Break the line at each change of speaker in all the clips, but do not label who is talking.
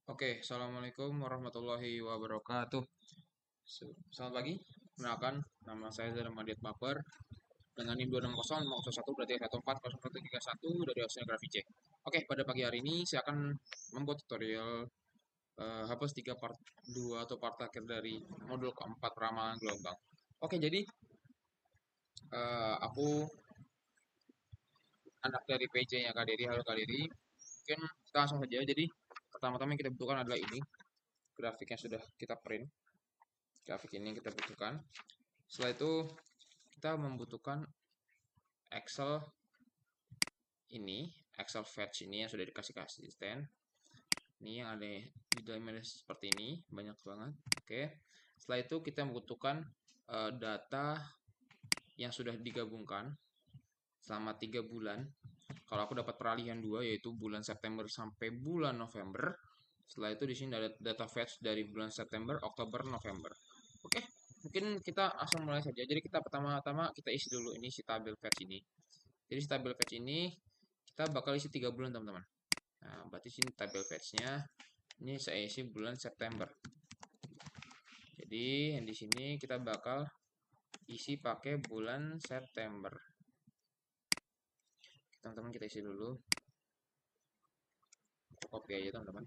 Oke, Assalamualaikum warahmatullahi wabarakatuh. Selamat pagi, perkenalkan nama saya Zarmadiat Baper dengan NIM 260 berarti 140131 dari Oceanografi C. Oke, pada pagi hari ini saya akan membuat tutorial hapus 3 part 2 atau part akhir dari modul keempat ramalan gelombang. Oke, jadi aku anak dari PJ-nya Kak Diri. Halo Kak Diri. Mungkin kita langsung saja. Jadi pertama-tama yang kita butuhkan adalah ini, grafik yang sudah kita print. Grafik ini yang kita butuhkan. Setelah itu kita membutuhkan Excel ini, Excel Fetch ini yang sudah dikasih ke asisten. Ini yang ada di dalamnya seperti ini, banyak banget. Oke. Setelah itu kita membutuhkan data yang sudah digabungkan selama 3 bulan. Kalau aku dapat peralihan dua, yaitu bulan September sampai bulan November. Setelah itu di sini ada data fetch dari bulan September, Oktober, November. Oke, mungkin kita langsung mulai saja. Jadi kita pertama-tama kita isi dulu ini si tabel fetch ini. Jadi si tabel fetch ini kita bakal isi 3 bulan teman-teman. Nah, berarti sini tabel fetch-nya ini saya isi bulan September. Jadi yang di sini kita bakal isi pakai bulan September. Teman-teman kita isi dulu. Kita copy aja teman-teman.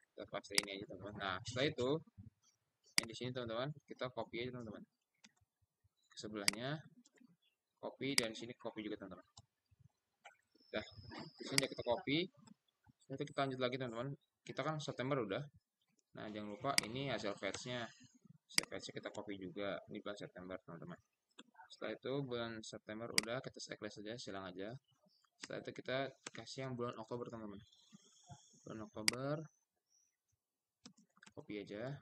Kita paste ini aja teman-teman. Nah, setelah itu yang di sini teman-teman kita copy aja teman-teman. Ke sebelahnya copy dan sini copy juga teman-teman. Dah, di sini kita copy. Nanti kita lanjut lagi teman-teman. Kita kan September udah. Nah, jangan lupa ini hasil fetch-nya. Hasil fetch-nya kita copy juga di bulan September teman-teman. Setelah itu bulan September udah, kita checklist saja, silang aja. Setelah itu kita kasih yang bulan Oktober teman-teman. Bulan Oktober copy aja.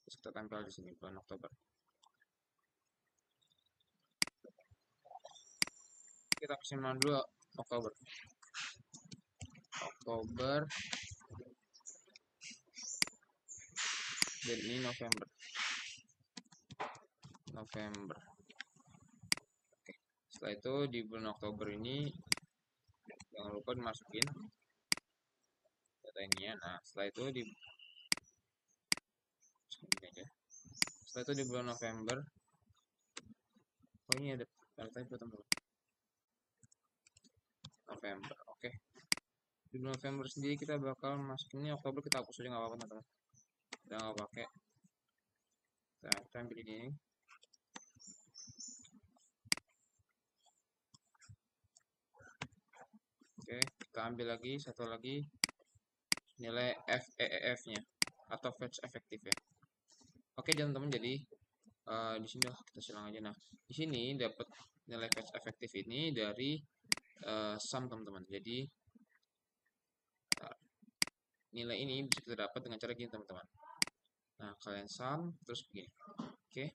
Terus kita tempel di sini bulan Oktober. Kita kasih nama dulu Oktober. Oktober dan ini November. November. Oke. Setelah itu di bulan Oktober ini jangan lupa dimasukin data ini ya. Nah, setelah itu di ini aja. Setelah itu di bulan November. Oh, ini ada typo teman-teman. November. Oke. Di bulan November sendiri kita bakal masukin ini Oktober, kita hapus aja nggak apa-apa teman-teman. Kita nggak pakai. Kita ambil ini. Oke, kita ambil lagi satu lagi nilai FEEF-nya atau fetch efektif ya. Oke, teman-teman, jadi di sini kita silang aja. Nah, di sini dapat nilai fetch efektif ini dari sum teman-teman. Jadi nilai ini bisa kita dapat dengan cara gini teman-teman. Nah, kalian sum terus begini. Oke,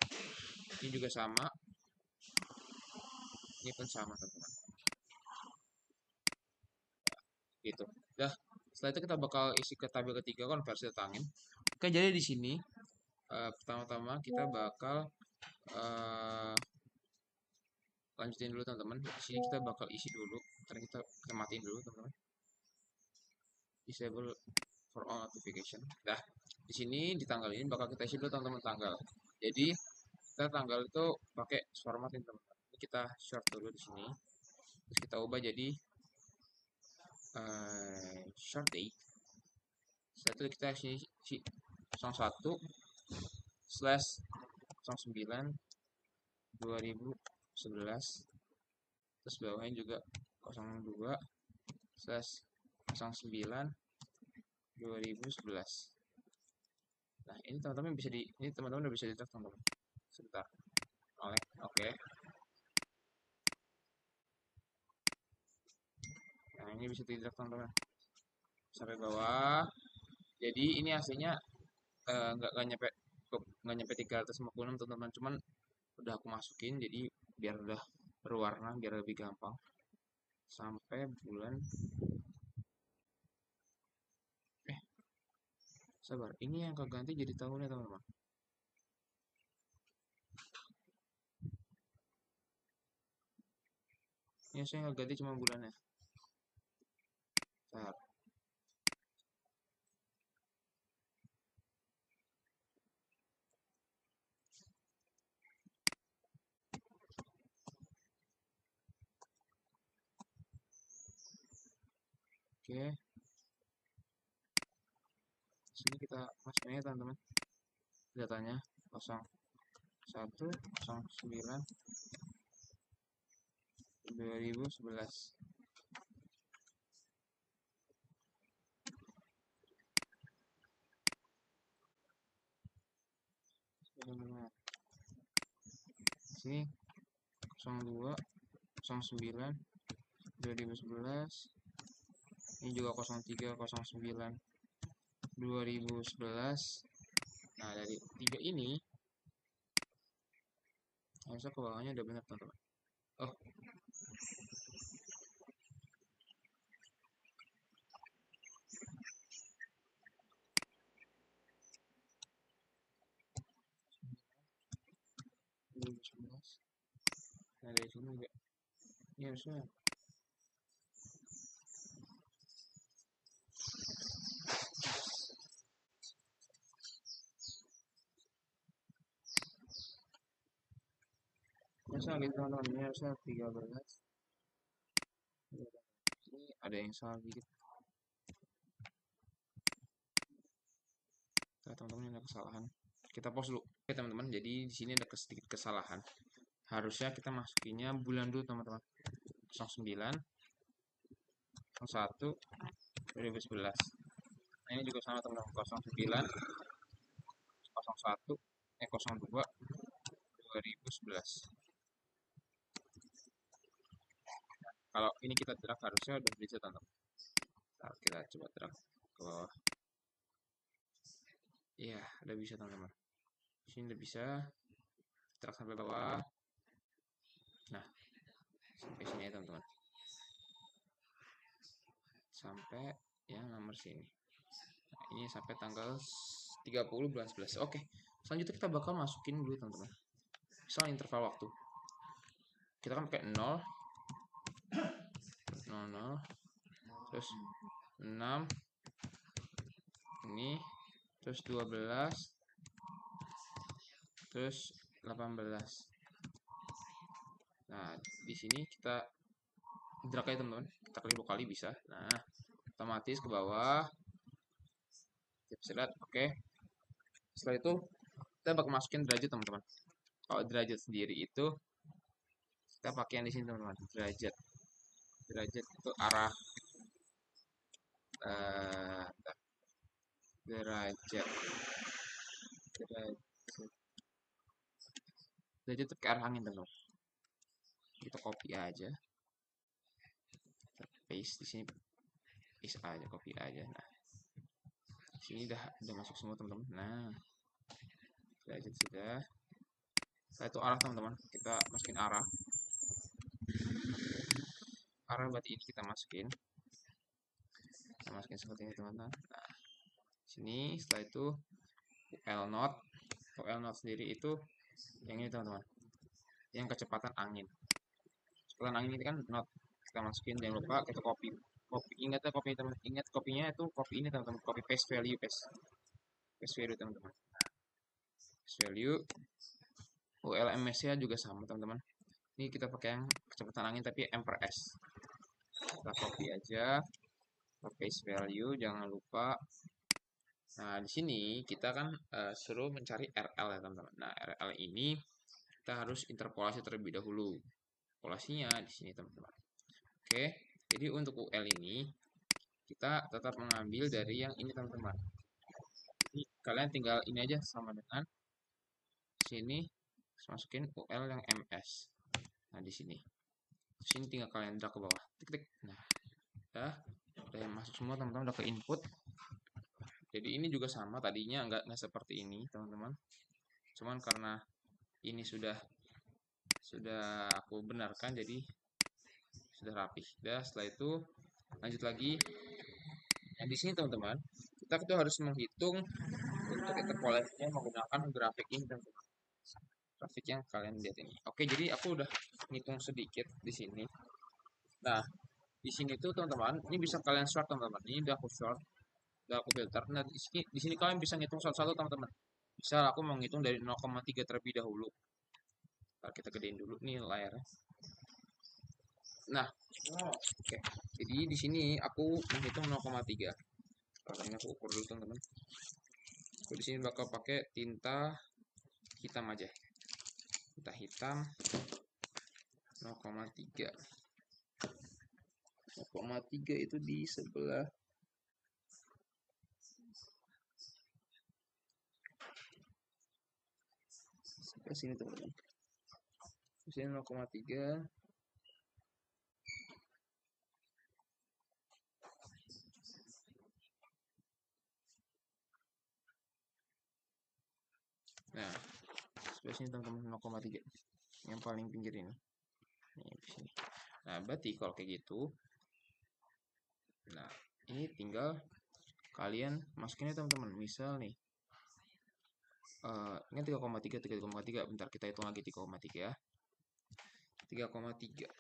ini juga sama. Ini pun sama teman-teman. Gitu. Dah, setelah itu kita bakal isi ke tabel ketiga konversi data angin. Oke, jadi di sini pertama-tama kita bakal uh, lanjutin dulu teman-teman. Di sini kita bakal isi dulu. Karena kita matiin dulu teman-teman. Disable for all notification. Nah, di sini di tanggal ini bakal kita isi dulu teman-teman tanggal. Jadi kita tanggal itu pakai format ini teman-teman. Ini kita short dulu di sini. Terus kita ubah jadi short date. Setelah itu kita isi 01 slash 09 2011, terus bawahnya juga 02 slash 09 2011. Nah, ini teman-teman bisa ini teman-teman udah bisa di teman-teman. Sebentar. Oke. Nah, ini bisa di teman-teman. Sampai bawah. Jadi ini hasilnya nggak nyampe 356 teman-teman, cuman udah aku masukin jadi biar udah berwarna biar lebih gampang sampai bulan sabar, ini yang keganti jadi tahunnya teman-teman. Ini Ini saya nggak ganti cuma bulannya. Bentar. Oke, sini kita masukin ya teman-teman. Datanya 0109 2011. Sini 02 09 2011. Ini juga 03 09 2011. Nah, dari tiga ini harusnya ke bawahnya udah benar teman-teman. Oh, nah dari sini juga ini harusnya gitu teman-teman, ini harusnya 13. Ini ada yang salah dikit. Nah, teman-teman ada kesalahan. Kita pause dulu. Oke teman-teman, jadi di sini ada sedikit kesalahan. Harusnya kita masukinnya bulan dulu teman-teman. 09 01 2011. Nah, ini juga sama teman-teman, 09 01 02 2011. Kalau ini kita drag harusnya udah bisa teman-teman. Nah, kita coba drag ke bawah. Iya, udah bisa teman-teman. Sini udah bisa. Drag sampai bawah. Nah, sampai sini ya teman-teman. Sampai yang nomor sini. Nah, ini sampai tanggal 30 bulan 11. Oke. Selanjutnya kita bakal masukin dulu teman-teman. Misal interval waktu. Kita kan pakai 0 00 terus 6 ini terus 12 terus 18. Nah, di sini kita drag aja teman-teman. Kita klik 2 kali bisa. Nah, otomatis ke bawah. Kita bisa lihat, oke. Setelah itu kita bakal masukin derajat teman-teman. Kalau derajat sendiri itu kita pakai yang di sini teman-teman. Derajat itu arah derajat itu ke arah angin teman-teman. Kita copy aja, kita paste di sini, paste aja, copy aja. Nah, sini udah masuk semua teman-teman. Nah, derajat sudah. Setelah itu arah teman-teman, kita masukin arah berarti ini kita masukin seperti ini teman-teman. Nah, sini setelah itu UL not sendiri itu yang ini teman-teman, yang kecepatan angin. Kecepatan angin ini kan not kita masukin, jangan lupa kita copy. Ingat ya copy teman, ingat kopinya itu copy ini teman-teman, copy paste value teman-teman. Paste value ULMS nya juga sama teman-teman. Ini kita pakai yang kecepatan angin tapi M per S. Kita copy aja, paste value, jangan lupa. Nah, di sini kita kan suruh mencari RL ya teman-teman. Nah, RL ini kita harus interpolasi terlebih dahulu. Interpolasinya di sini teman-teman. Oke, jadi untuk UL ini kita tetap mengambil dari yang ini teman-teman. Jadi kalian tinggal ini aja sama dengan sini masukin UL yang MS. Nah, di sini. Sini tinggal kalian drag ke bawah. Tik-tik. Nah, udah yang masuk semua teman-teman, udah ke input. Jadi ini juga sama, tadinya nggak seperti ini teman-teman. Cuman karena ini sudah aku benarkan, jadi sudah rapi. Setelah itu lanjut lagi. Yang di sini teman-teman, kita tuh harus menghitung untuk interpolasinya menggunakan grafik ini teman-teman. Grafik yang kalian lihat ini. Oke, jadi aku udah ngitung sedikit di sini. Nah, di sini tuh teman-teman, ini bisa kalian short teman-teman. Ini udah aku short, udah aku filter. Nah, di sini kalian bisa ngitung satu-satu teman-teman. Misal aku mau ngitung dari 0,3 terlebih dahulu. Ntar kita gedein dulu nih layarnya. Nah, oke. Jadi di sini aku menghitung 0,3. Ini aku ukur dulu teman-teman. Aku di sini bakal pakai tinta hitam aja. Tinta hitam 0,3. 0,3 itu di sebelah sini teman-teman. Di sini 0,3. Nah, sebelah sini teman-teman 0,3. Yang paling pinggir ini. Nih, di sini. Nah, berarti kalau kayak gitu, nah, ini tinggal kalian masukinnya teman-teman. Misal nih, ini 3,3, 3,3. Bentar kita hitung lagi 3,3 ya. 3,3.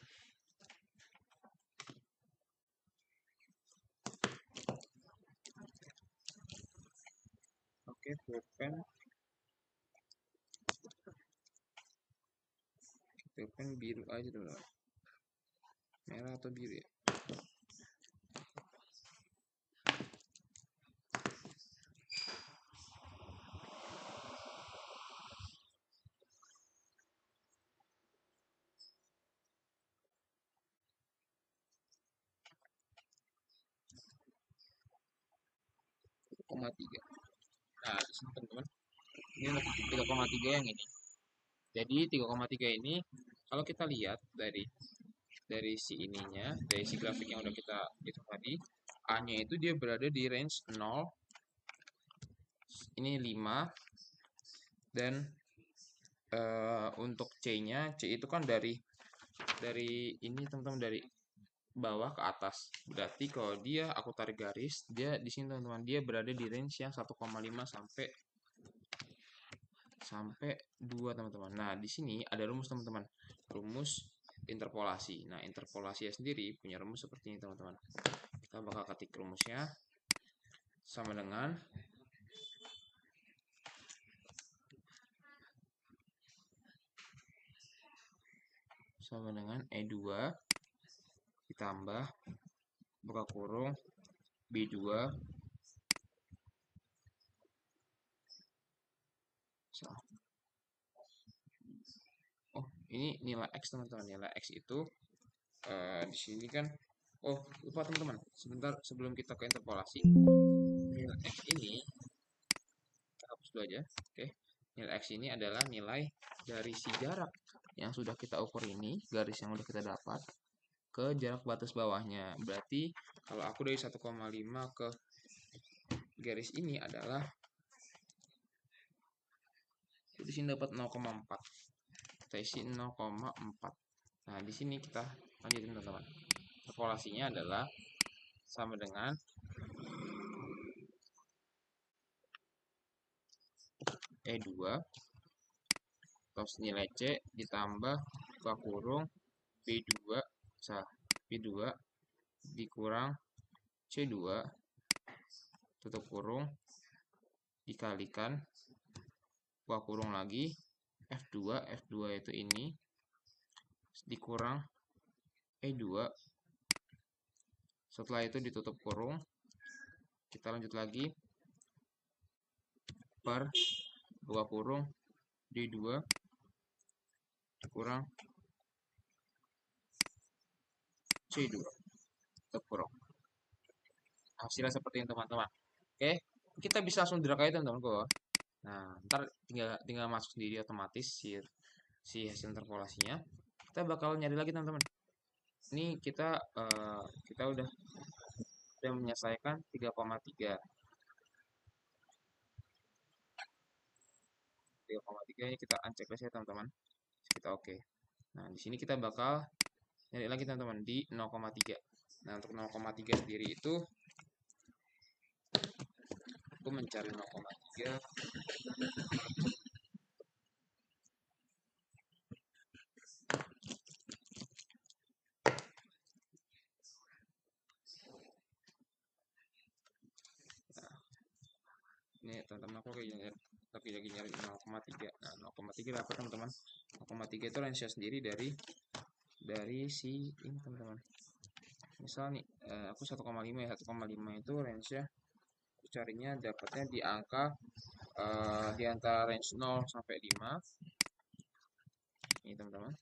Oke, pulpen. Pulpen biru aja teman-teman. Merah atau biru ya? Koma tiga. Nah, di sini teman-teman. Ini untuk 3,3 yang ini. Jadi 3,3 ini kalau kita lihat dari si ininya, dari si grafik yang udah kita hitung tadi, A-nya itu dia berada di range 0, ini 5, dan untuk C-nya, C itu kan dari ini teman-teman, dari bawah ke atas. Berarti kalau dia aku tarik garis, dia di sini teman-teman, dia berada di range yang 1,5 sampai 2 teman-teman. Nah, di sini ada rumus teman-teman. Rumus interpolasi. Nah, interpolasi sendiri punya rumus seperti ini teman-teman. Kita bakal ketik rumusnya sama dengan E2 ditambah buka kurung B2 oh ini nilai X teman-teman. Nilai X itu di sini kan lupa teman-teman, sebentar sebelum kita ke interpolasi, nilai X ini kita hapus dulu aja. Oke, nilai X ini adalah nilai dari si jarak yang sudah kita ukur ini, garis yang sudah kita dapat ke jarak batas bawahnya. Berarti kalau aku dari 1,5 ke garis ini adalah di sini dapat 0,4. Kita isi 0,4. Nah, di sini kita lanjutin teman-teman. Interpolasinya adalah sama dengan E2 terus nilai C ditambah buka kurung B2 B2 dikurang C2 tutup kurung dikalikan buka kurung lagi F2 itu ini dikurang E2, setelah itu ditutup kurung, kita lanjut lagi per buka kurung D2 dikurang C2 tutup kurung. Hasilnya seperti ini teman-teman. Oke, kita bisa langsung drag aja teman-teman. Nah, ntar tinggal masuk sendiri otomatis si hasil interpolasinya. Kita bakal nyari lagi teman-teman. Ini kita udah menyelesaikan 3,3. 3,3 ini kita unchecklist ya teman-teman. Kita oke. Nah, di sini kita bakal nyari lagi teman-teman di 0,3. Nah, untuk 0,3 sendiri itu aku mencari 0,3. Ini teman-teman aku lagi nyari 0,3. Nah, 0,3 apa teman-teman? 0,3 itu range sendiri dari si ini teman-teman. Misal nih, aku 1,5 ya. 1,5 itu range-nya carinya dapatnya di angka di antara range 0 sampai 5. Ini teman-teman.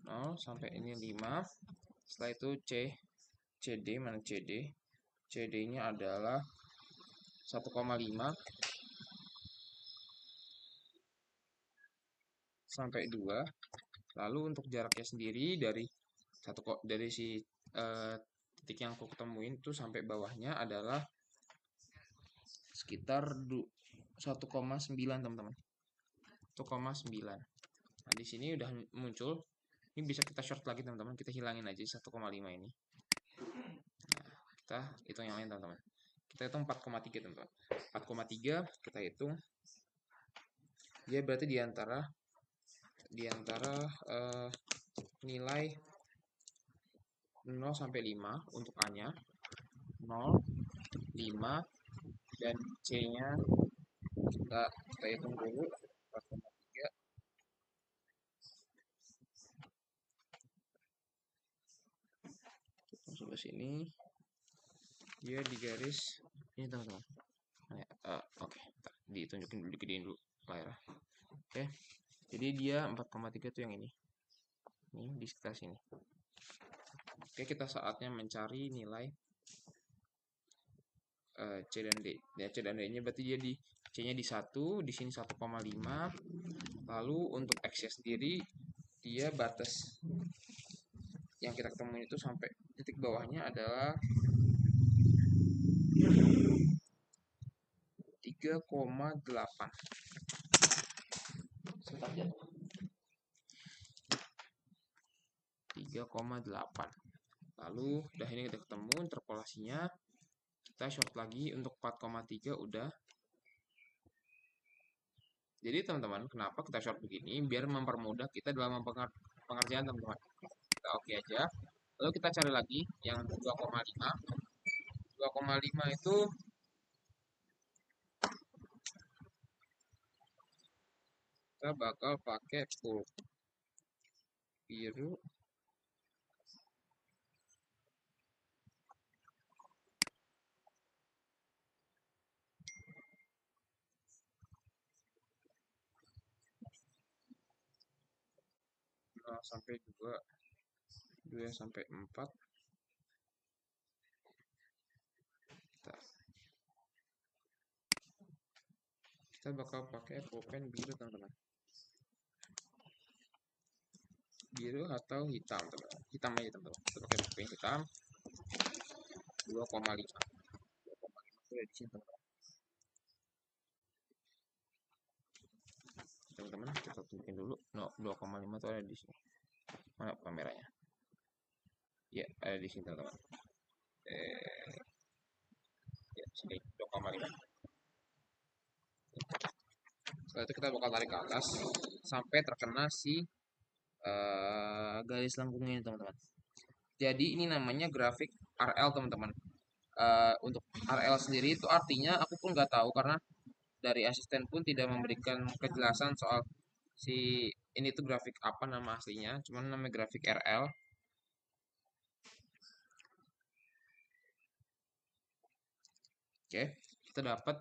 0 sampai ini 5. Setelah itu CD, mana CD? CD-nya adalah 1,5 sampai 2. Lalu untuk jaraknya sendiri dari si titik yang aku ketemuin itu sampai bawahnya adalah sekitar 1,9 teman-teman. 1,9. Nah, di sini udah muncul. Ini bisa kita short lagi teman-teman. Kita hilangin aja 1,5 ini. Nah, kita hitung yang lain teman-teman. Kita hitung 4,3 teman-teman. 4,3 kita hitung. Dia berarti di antara nilai 0 sampai 5 untuk A-nya. 0, 5, dan C-nya kita hitung dulu. 4,3. Masuk ke sini. Dia di garis ini teman-teman. Oke, ditunjukin dulu, digedein dulu layar. Oke, jadi dia 4,3 itu yang ini di sekitar sini. Oke, kita saatnya mencari nilai C dan D. Ya, C dan D-nya berarti dia C-nya di 1, di sini 1,5. Lalu untuk X-nya sendiri dia batas yang kita ketemuin itu sampai titik bawahnya adalah 3,8. Sebentar ya. 3,8. Lalu udah ini udah ketemu interpolasinya. Kita short lagi untuk 4,3 udah. Jadi teman-teman, kenapa kita short begini? Biar mempermudah kita dalam pengerjaan teman-teman. Kita oke aja. Lalu kita cari lagi yang 2,5. 2,5 itu kita bakal pakai pulpen biru. Sampai 2 sampai 4. Kita bakal pakai pulpen biru teman-teman. Biru atau hitam teman-teman. Hitam aja teman-teman. Kita pakai pulpen hitam 2,5. 2,5 itu ada di sini teman-teman. Teman-teman kita tunjukin dulu. 2,5 itu ada di sini. Mana kameranya? Ya, ada di sini teman-teman. Ya, sini 2,5. Setelah itu kita bakal tarik ke atas sampai terkena si garis lengkungnya ini teman-teman. Jadi ini namanya grafik RL teman-teman. Untuk RL sendiri itu artinya aku pun nggak tahu karena dari asisten pun tidak memberikan kejelasan soal si ini tuh grafik apa nama aslinya. Cuman namanya grafik RL. Oke, kita dapat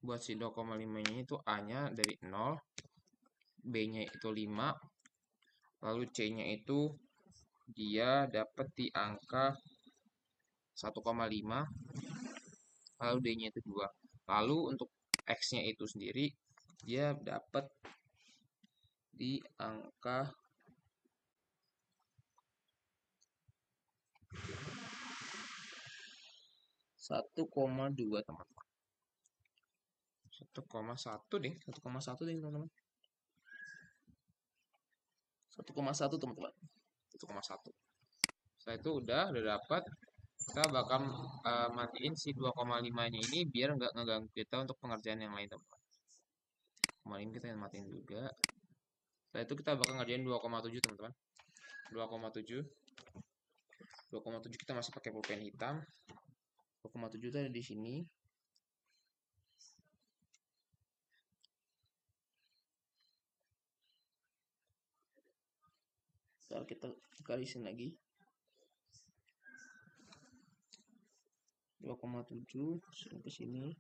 buat si 2,5-nya itu A-nya dari 0, B-nya itu 5, lalu C-nya itu dia dapat di angka 1,5, lalu D-nya itu 2. Lalu untuk X-nya itu sendiri dia dapat di angka 1,2 teman-teman. 1,1 deh, 1,1 deh teman-teman. 1,1 teman-teman. 1,1. Setelah itu udah dapat. Kita bakal matiin si 2,5-nya ini biar nggak ngeganggu kita untuk pengerjaan yang lain teman-teman. Kemarin kita yang matiin juga. Setelah itu kita bakal ngerjain 2,7 teman-teman. 2,7. 2,7 kita masih pakai pulpen hitam. 2,7 itu ada di sini. Ntar kita garisin lagi 2,7 ke sini.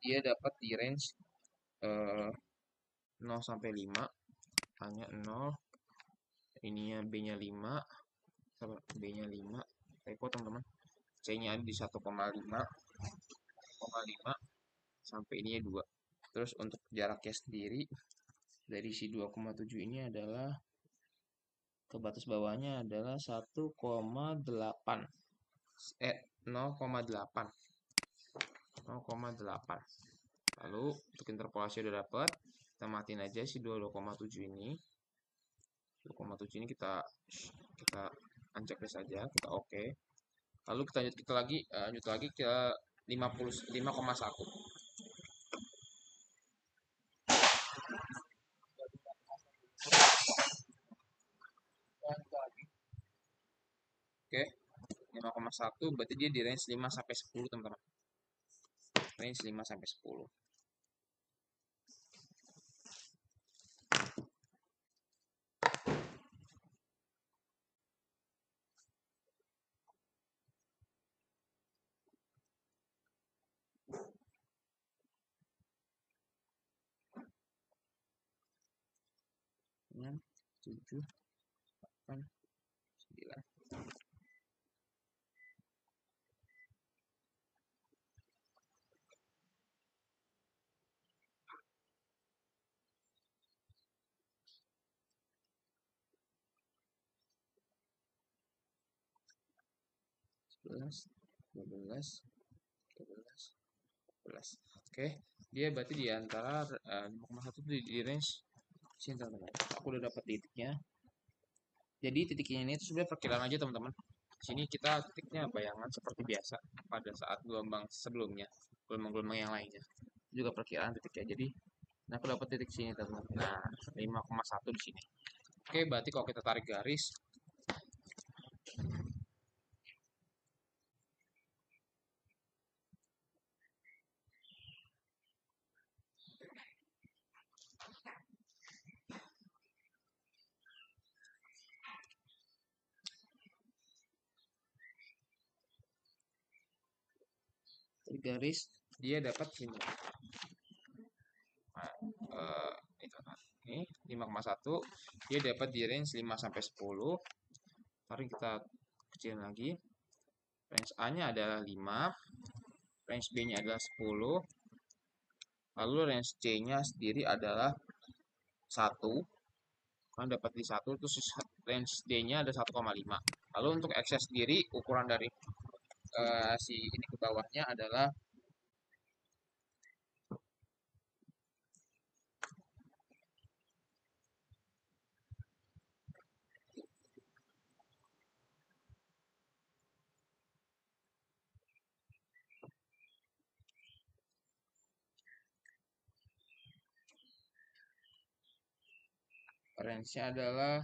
Dia dapat di range 0 sampai 5, hanya 0, ininya B-nya 5, B-nya 5, typo teman-teman. C-nya ada di 1,5 sampai ininya 2. Terus untuk jaraknya sendiri dari si 2,7 ini adalah ke batas bawahnya adalah 1,8. 0,8. 0,8. Lalu untuk interpolasi udah dapat, kita matiin aja si 2,7 ini. 2,7 ini kita unchecklist saja, kita oke. Lalu kita lanjut lagi ke 5,1. Oke, 5,1 berarti dia di range 5 sampai 10, teman-teman. Range 5 sampai 10. Dengan 7, 8, 9. Belas, 12, 13, 14. Oke, dia berarti di antara 5,1 di range sini, teman-teman. Aku udah dapat titiknya. Jadi titiknya ini itu sebenarnya perkiraan aja, teman-teman. Di sini kita titiknya bayangan seperti biasa pada saat gelombang sebelumnya, gelombang-gelombang yang lainnya. Juga perkiraan titiknya. Jadi, aku dapat titik sini, teman-teman. Nah, 5,1 di sini. Oke, berarti kalau kita tarik garis, dia dapat sini. Nah, itu kan. Ini 5,1, dia dapat di range 5 sampai 10. Mari kita kecilin lagi. Range A-nya adalah 5, range B-nya adalah 10, lalu range C-nya sendiri adalah 1. Kan dapat di 1, terus range D-nya ada 1,5. Lalu untuk X-nya sendiri, ukuran dari si ini ke bawahnya adalah range-nya adalah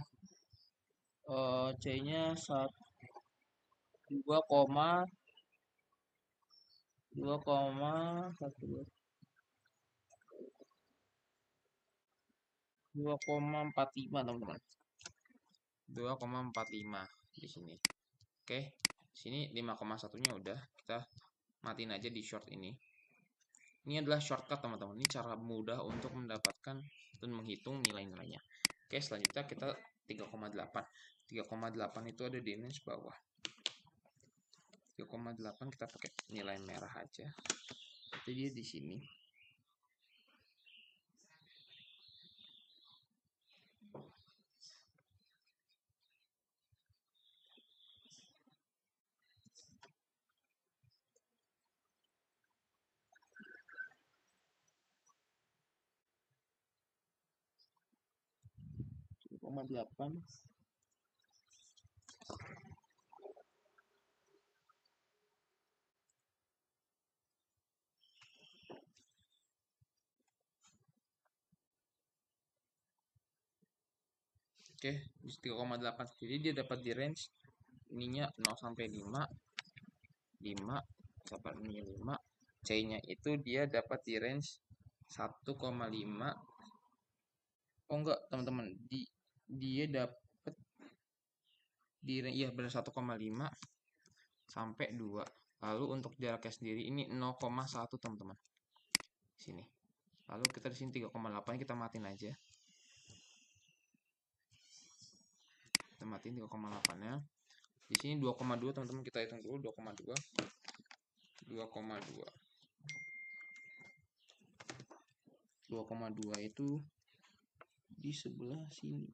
C-nya 2,1 2,45, teman-teman. 2,45 di sini. Oke, sini 5,1-nya udah, kita matiin aja di short ini. Ini adalah shortcut, teman-teman. Ini cara mudah untuk mendapatkan dan menghitung nilai-nilainya. Oke, selanjutnya kita 3,8. 3,8 itu ada di range bawah. 3,8 kita pakai nilai merah aja. Jadi dia di sini. .8. Oke, di 3,8 jadi dia dapat di range ininya 0 sampai 5, 5 sampai ini 5. C-nya itu dia dapat di range 1,5 Oh enggak teman-teman, dia dapat di iya benar 1,5 sampai 2. Lalu untuk jaraknya sendiri ini 0,1 teman-teman. Sini. Lalu kita di sini 3,8 kita matiin aja. Kita matiin 3,8-nya. Di sini 2,2 teman-teman, kita hitung dulu 2,2. 2,2. 2,2 itu di sebelah sini.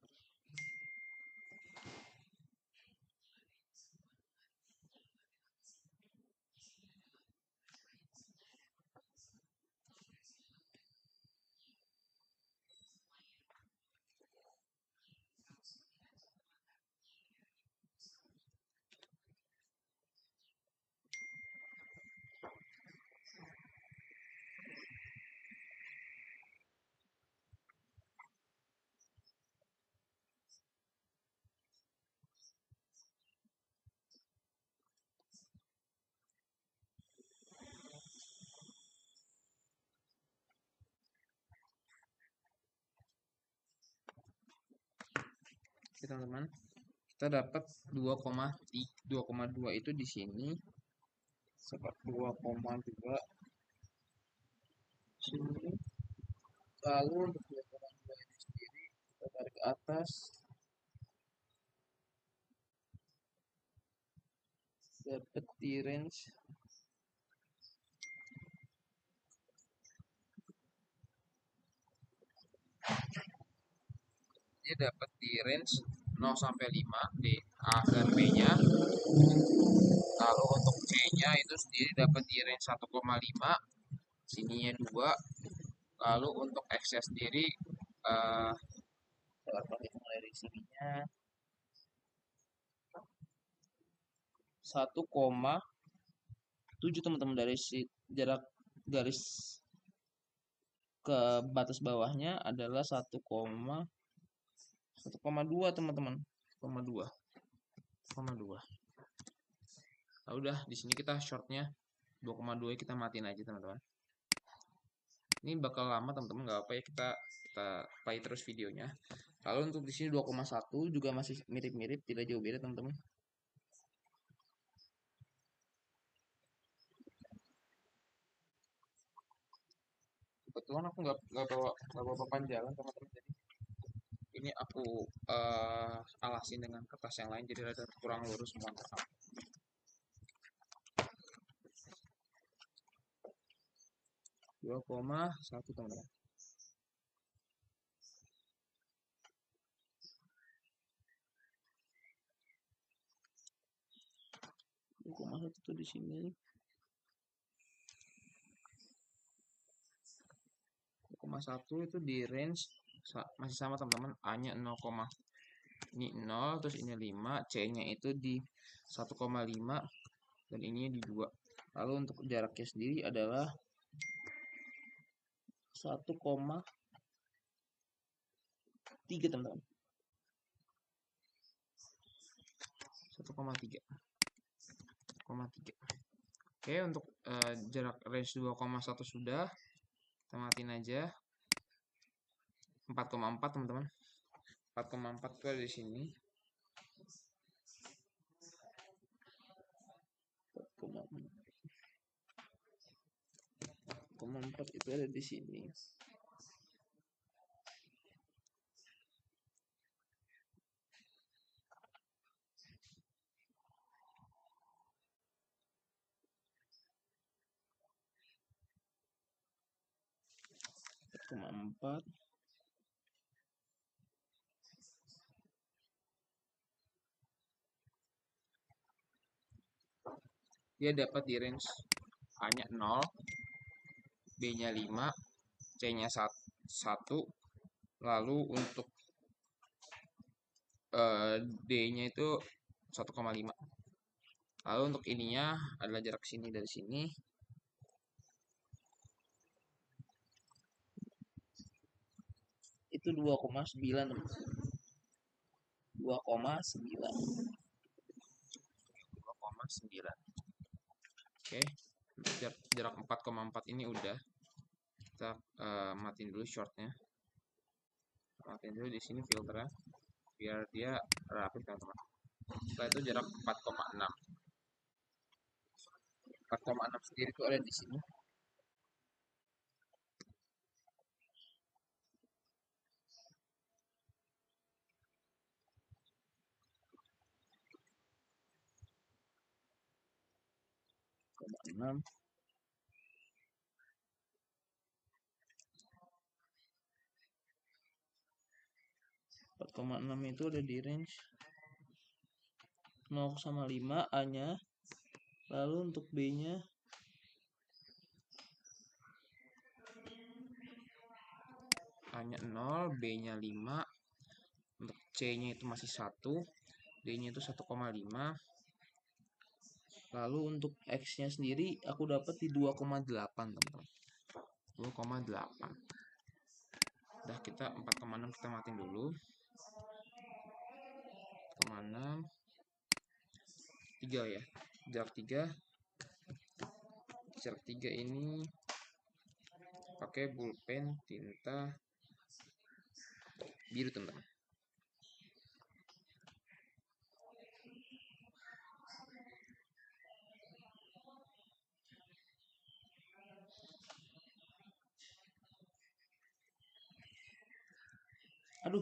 Oke, teman-teman. Kita dapat 2,2 itu di sini. Sebab 2,2 sini. Lalu untuk 2,2 ini sendiri kita tarik ke atas. Dapat di range dia dapat di range 0 sampai 5 di A dan B-nya. Lalu untuk C-nya itu sendiri dapat di range 1,5, sininya 2. Lalu untuk X-nya sendiri dapat hitung dari sininya 1,7 teman-teman, dari jarak garis ke batas bawahnya adalah 1,2 teman-teman. 1,2. Nah, udah di sini kita shortnya 2,2 kita matiin aja teman-teman. Ini bakal lama teman-teman, nggak apa ya, kita play terus videonya. Lalu untuk di sini 2,1 juga masih mirip-mirip, tidak jauh beda teman-teman. Kebetulan aku nggak bawa papan jalan teman-teman, jadi ini aku alasin dengan kertas yang lain, jadi ada kurang lurus semuanya. 2,1 teman-teman. Itu di sini. 2,1 itu di range masih sama teman-teman, A-nya 0, ini 0, terus ini 5, C-nya itu di 1,5 dan ini di 2. Lalu untuk jaraknya sendiri adalah 1,3 teman-teman. 1,3. Oke, untuk jarak range 2,1 sudah. Kita matiin aja. 4,4 teman-teman. 4,4 itu ada di sini. 4,4 itu ada di sini. Empat. Dia dapat di range A-nya 0, B-nya 5, C-nya 1, lalu untuk D-nya itu 1,5. Lalu untuk ininya adalah jarak sini dari sini. Itu 2,9 teman-teman. 2,9. Oke, jarak 4,4 ini udah. Kita matiin dulu shortnya. matiin dulu di sini filternya biar dia rapi teman-teman. Setelah itu jarak 4,6. 4,6 sendiri itu ada di sini. Enam 4,6 itu ada di range 0,5 A nya, lalu untuk B nya A nya 0, B nya 5, untuk C nya itu masih 1, D nya itu 1,5, lalu untuk X nya sendiri aku dapat di 2,8 teman-teman, 2,8. Udah, kita 4,6 kita matiin dulu. 4,6 3 ya, jarak 3 ini pakai pulpen tinta biru teman-teman. Aduh,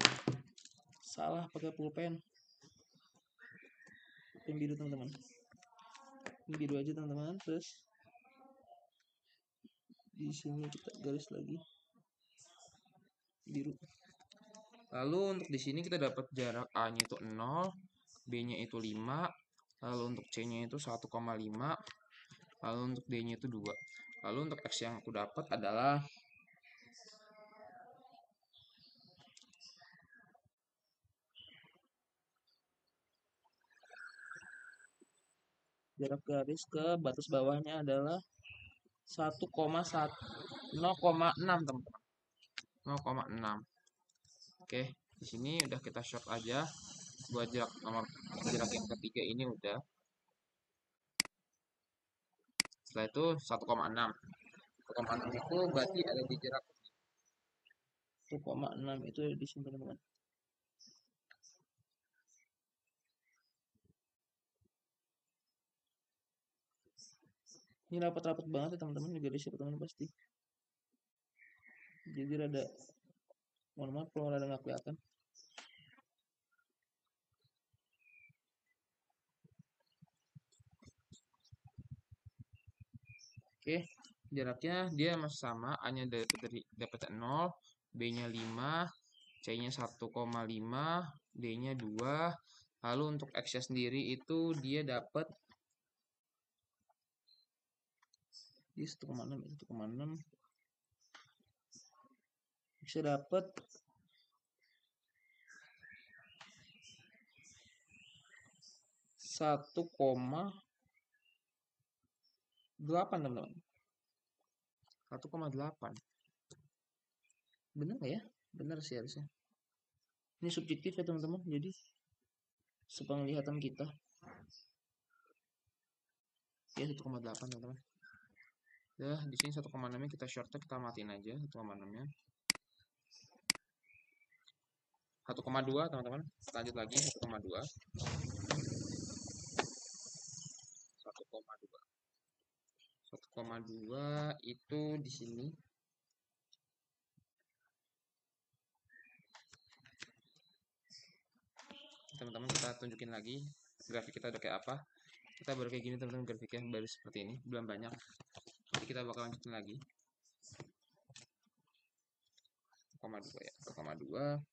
salah pakai pulpen biru teman-teman. Ini biru aja teman-teman. Terus di sini kita garis lagi biru. Lalu untuk di sini kita dapat jarak A-nya itu 0, B-nya itu 5, lalu untuk C-nya itu 1,5, lalu untuk D-nya itu 2. Lalu untuk X yang aku dapat adalah jarak garis ke batas bawahnya adalah 0,6 teman-teman. 0,6. Oke, di sini udah kita short aja buat jarak yang ketiga ini udah. Setelah itu 1,6. 1,6 itu berarti ada di jarak 1,6 itu di sini teman-teman. Ini rapat-rapat banget ya teman-teman, juga garisnya teman-teman pasti. Jadi rada, mohon maaf kalau rada nggak kelihatan. Oke, jaraknya dia masih sama, A-nya dapat 0, B-nya 5, C-nya 1,5, D-nya 2. Lalu untuk X-nya sendiri itu dia dapat di 1,6, 1,6. Bisa dapat 1,8 teman-teman. 1,8. Benar nggak ya? Benar sih harusnya. Ini subjektif ya teman-teman, jadi sepenglihatan kita. Ya 1,8 teman-teman. Ya di sini 1,6 nya kita shortnya, kita matiin aja 1,6 nya. 1,2 teman-teman. Lanjut lagi 1,2. 1,2 itu di sini. Teman-teman kita tunjukin lagi grafik kita udah kayak apa. Kita baru kayak gini teman-teman, grafiknya baru seperti ini, belum banyak. Jadi kita bakal lanjutin lagi. 1,2 ya, 1,2.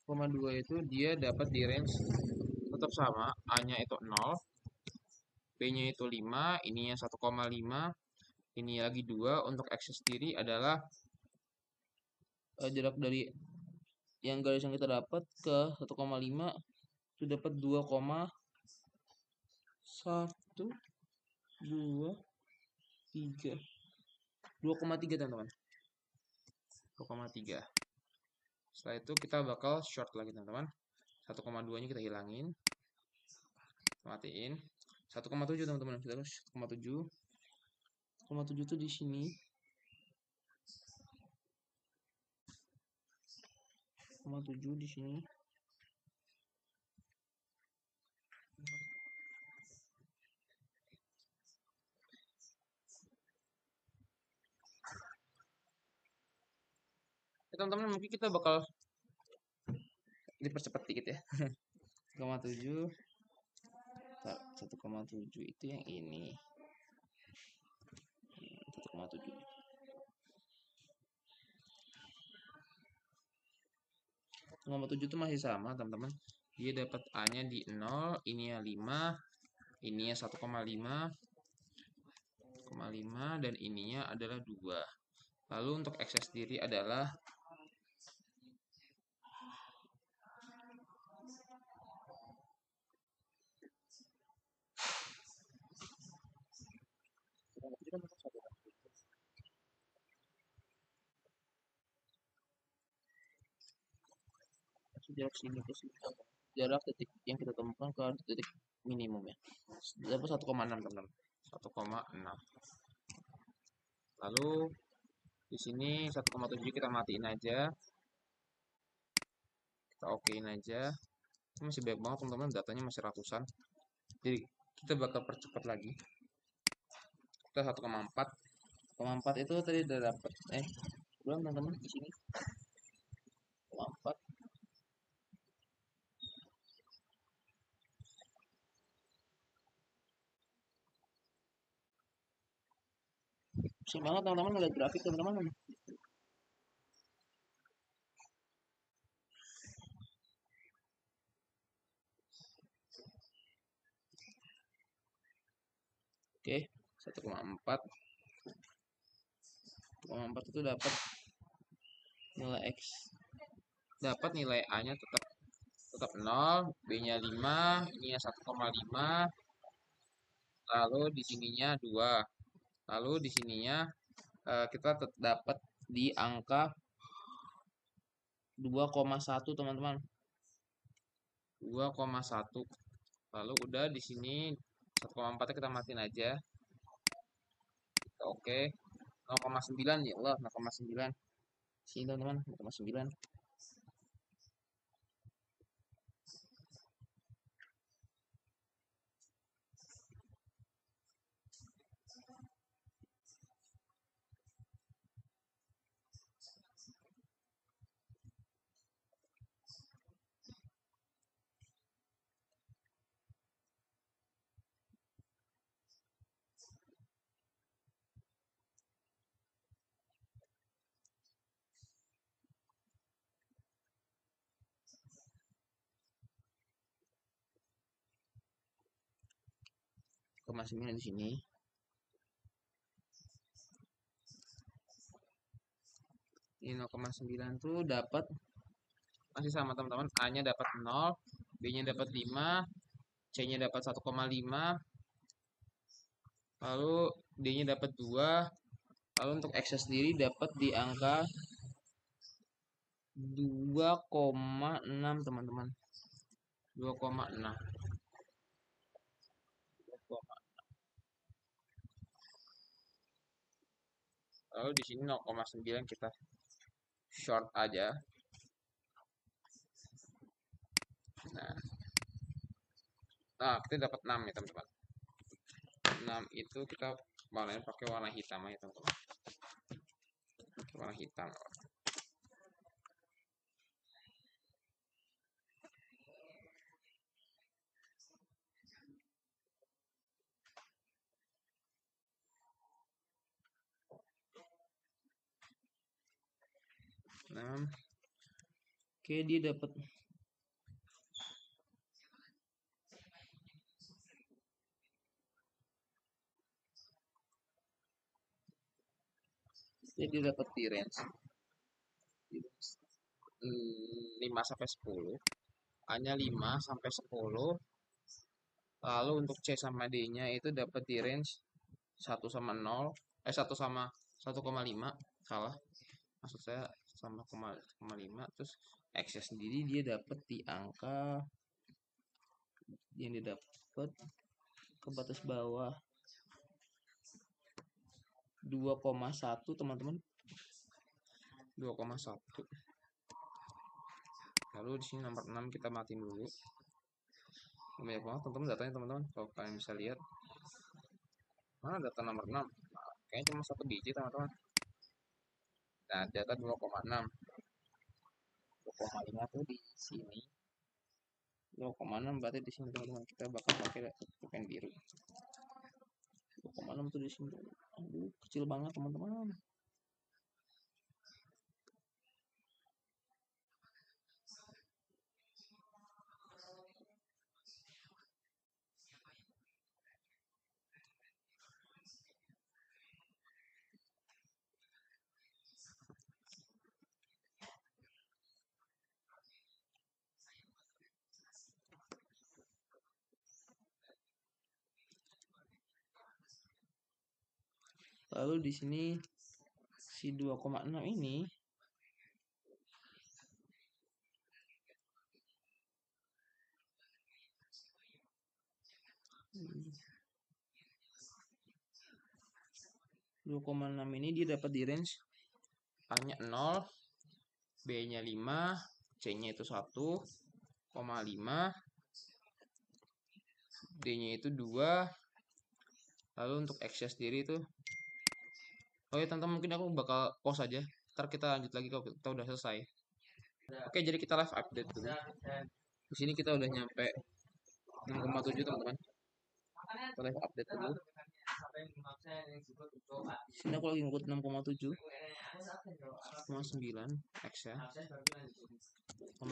Koma 2 itu dia dapat di range tetap sama, A nya itu 0, B-nya itu 5, ininya 1,5, ini lagi 2. Untuk X sendiri adalah jarak dari yang garis yang kita dapat ke 1,5 itu dapat 2,1, 2, 3. 2,3 teman-teman. 2,3. Setelah itu kita bakal short lagi teman-teman. 1,2-nya kita hilangin. Matiin. 1,7 teman-teman. Kita 1,7. 1,7 itu di sini. 1,7 di sini. Teman-teman mungkin kita bakal dipercepat dikit ya. 1,7. 1,7 itu yang ini. 1,7. 1,7 itu masih sama teman-teman. Dia dapat A-nya di 0, ininya 5, ininya 1,5, 1,5 dan ininya adalah 2. Lalu untuk X sendiri adalah jarak sini ke sini. Jarak titik yang kita temukan ke titik minimum ya. Dapat 1,6 teman-teman. 1,6. Lalu di sini 1,7 kita matiin aja. Kita okein aja. Ini masih banyak banget teman-teman, datanya masih ratusan. Jadi kita bakal percepat lagi. Kita 1,4. 1,4 itu tadi udah dapat belum teman-teman di sini. 1,4. Pusing banget teman-teman ngeliat grafik teman-teman. Oke, 1,4. 1,4 itu dapat nilai X. Dapat nilai A-nya tetap 0, B-nya 5, ininya 1,5. Lalu di sininya 2. Lalu di sininya kita dapat di angka 2,1 teman-teman. 2,1. Lalu udah di sini 1,4 kita matiin aja. Kita oke. 0,9 ya Allah, 0,9. Sini teman-teman, 0,9. Masihnya di sini. Ini 0,9 tuh dapat masih sama teman-teman. A-nya dapat 0, B-nya dapat 5, C-nya dapat 1,5, lalu D-nya dapat 2. Lalu untuk X sendiri dapat di angka 2,6 teman-teman. 2,6. Lalu di sini 0,9 kita short aja. Nah, kita dapat 6 ya teman-teman. 6 itu kita warnain pakai warna hitam ya teman-teman. Warna hitam. Nah, oke dia dapat Jadi dapat di range 5 sampai 10. A-nya 5 sampai 10. Lalu untuk C sama D-nya itu dapat di range 1 sama 0, 1 sama 1,5, salah. Maksud saya sama 0,5. Terus X-nya sendiri dia dapat di angka yang didapat ke batas bawah 2,1 teman-teman. 2,1. Lalu di sini nomor 6 kita matiin dulu. Banyak banget teman-teman datanya teman-teman. Kalau kalian bisa lihat. Mana data nomor 6? Nah, kayaknya cuma 1 biji teman-teman. Nah, data 2,6. 2,5 tuh di sini. 2,6 berarti di sini teman-teman. Kita bakal pakai pulpen biru. 2,6 tuh di sini. Aduh, kecil banget teman-teman. Lalu di sini si 2,6 ini 2,6 ini dia dapat di range A-nya 0, B-nya 5, C-nya itu 1,5, D-nya itu 2. Lalu untuk X-nya sendiri itu, oh ya teman-teman, mungkin aku bakal pause aja. Ntar kita lanjut lagi kalau kita udah selesai. Oke, jadi kita live update dulu. Di sini kita udah nyampe 6,7 teman-teman. Kita live update dulu. Di sini aku lagi ngikut 6,7, 9 X ya, 9.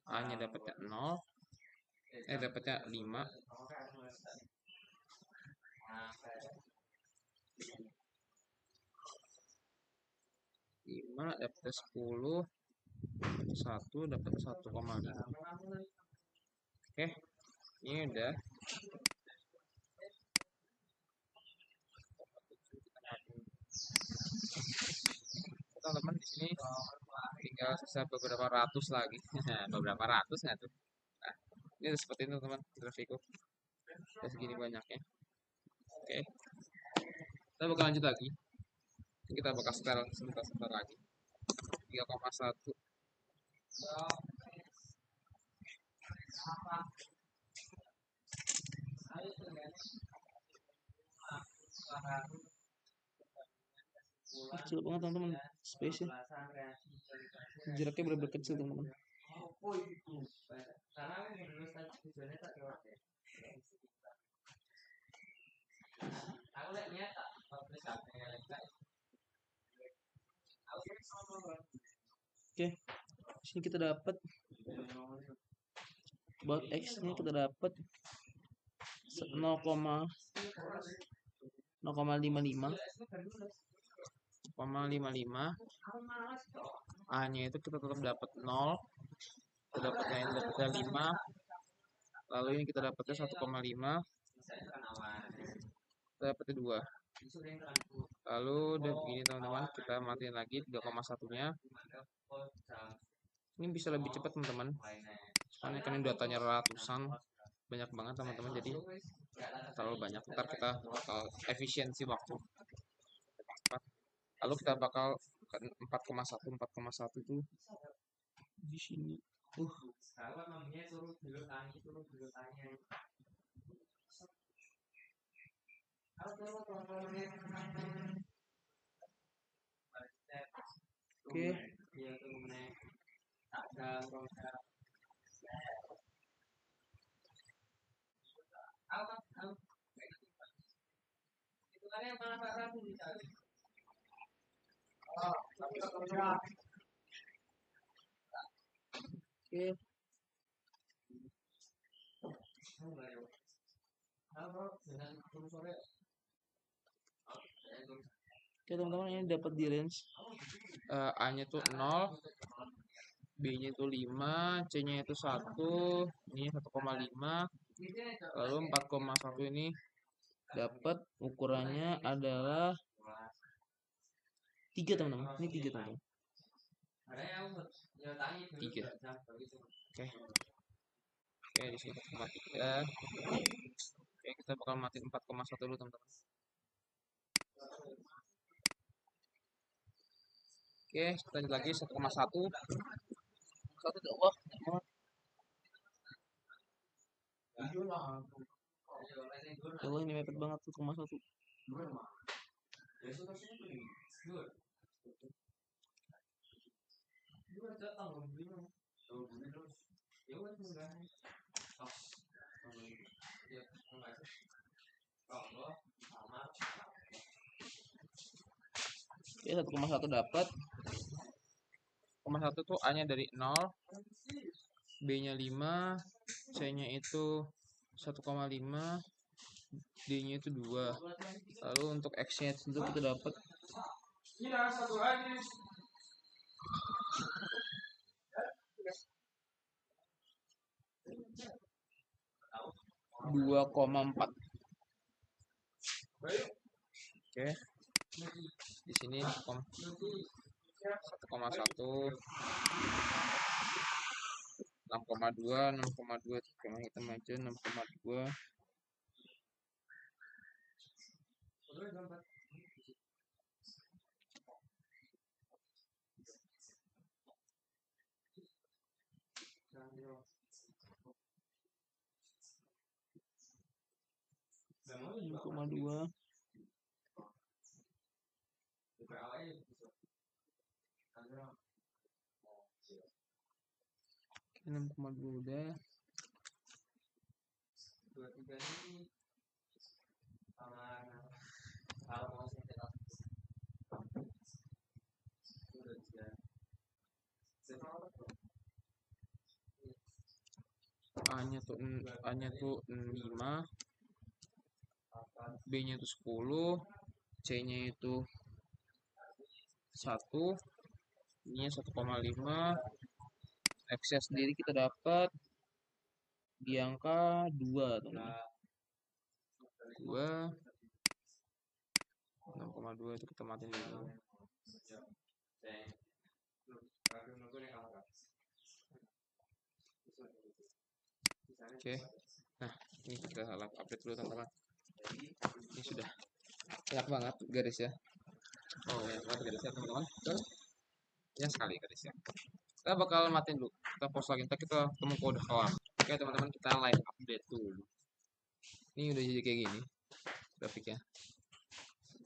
A-nya dapatnya 0, dapatnya 5. 5 dapat 10, 1 dapat 1,5. Oke, ini udah. Teman-teman di sini tinggal sisa beberapa ratus lagi. Beberapa ratus nggak tuh? Nah, ini udah seperti itu teman grafikku. Udah segini banyaknya. Oke, kita bakal lanjut lagi. Kita bakal setel sebentar lagi. 3,1. Kecil banget teman-teman, space-nya. Jaraknya benar-benar kecil teman-teman. Oke, sini kita dapat buat X-nya kita dapat 0,55. A-nya itu kita tetap dapat 0. Kita dapatnya ini dapatnya 5. Lalu ini kita dapatnya 1,5. Kita dapatnya 2. Lalu udah begini teman-teman, kita matiin lagi 3,1-nya. Ini bisa lebih cepat teman-teman. Soalnya kan ini datanya ratusan, banyak banget teman-teman, jadi terlalu banyak. Ntar kita bakal efisiensi waktu. Lalu kita bakal 4,1 itu di sini. Oke. Oke. Oke teman-teman, ini dapat di range A-nya tuh 0, B-nya itu 5, C-nya itu 1, ini 1,5, lalu 4,1 ini dapat ukurannya adalah 3 teman-teman. Ini 3 teman-teman. 3. Oke. Oke, di sini 4,3. Oke, kita bakal mati 4,1 dulu teman-teman. Oke, kita lanjut lagi 1,1. 1 ya Allah. Ya Allah, ini mepet banget 1,1. Oke, 1,1 dapat. 1,1 tuh A-nya dari 0, B-nya 5, C-nya itu 1,5, D-nya itu 2. Lalu untuk X-nya itu kita dapat 2,4. Oke. Di sini 1,1, 6,2, 6,2 cuma hitam aja 6,2. Koma 2. 6,2 udah. 23 ini A-nya tuh 5, B-nya itu 10, C-nya itu 1, ini 1,5. X-nya sendiri kita dapat di angka 2 teman. 2, 6,2 itu kita matiin dulu. Oke. Nah, ini kita salah update dulu teman-teman. Ini sudah banyak banget garisnya. Oh, banyak banget garisnya teman-teman. Ya sekali garisnya. Kita bakal matiin dulu. Kita pause lagi. Ntar kita ketemu kode kelar. Oke teman-teman, kita live update dulu. Ini udah jadi kayak gini grafiknya.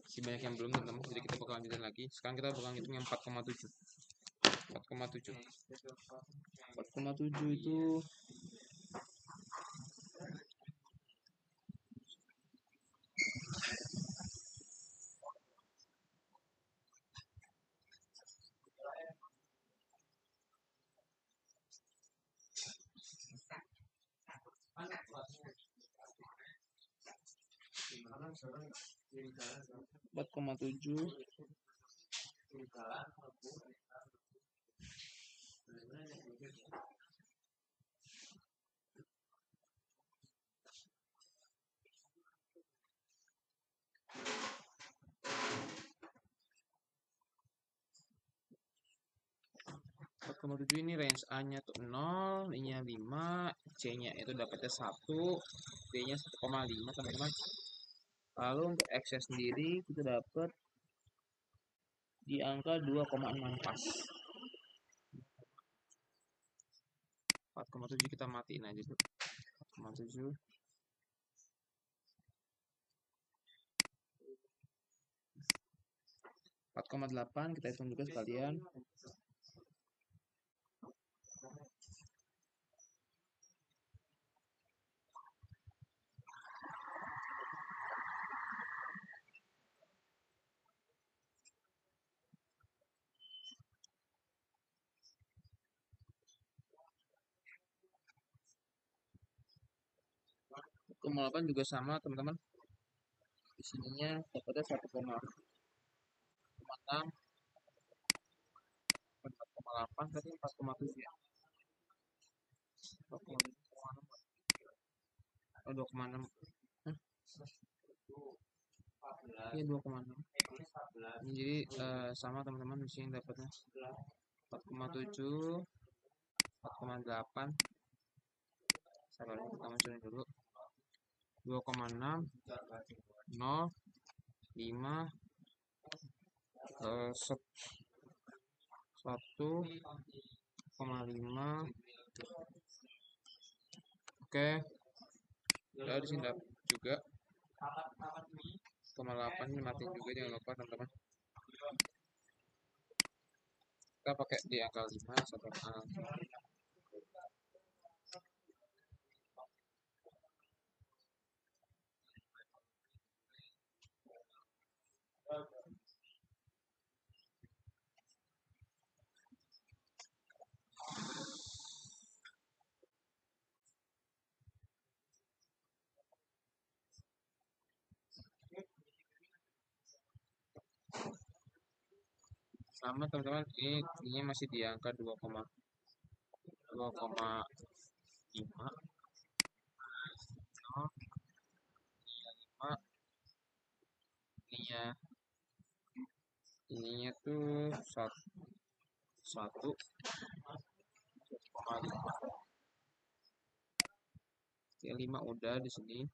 Masih banyak yang belum teman-teman. Jadi kita bakal lanjutin lagi. Sekarang kita bakal ngitung yang 4,7. 4,7. 4,7 itu empat koma tujuh. Ini range A-nya tuh 0, I-nya 5, C-nya itu dapatnya 1, B-nya 1,5 teman-teman. Lalu untuk X-nya sendiri kita dapat di angka 2,6 pas. 4,7 kita matiin aja dulu. 4,7. 4,8 kita hitung juga sekalian. Koma 8 juga sama teman-teman. Di sininya dapatnya 1,8. 4,6, 4,8 tadi 4,7 ya. 4,6, oh 2,6. Iya 2,6. Jadi sama teman-teman di sini dapatnya 4,7, 4,8. Sabar kita mencoba dulu. 2,6, 0, 5, 1,5. Oke. Udah di sini dapat juga 8 ini matiin juga, jangan lupa teman-teman. Kita pakai di angka 5 sampai sama teman-teman. Ini masih di angka 2,5. Ininya tuh 1,5 udah di sini.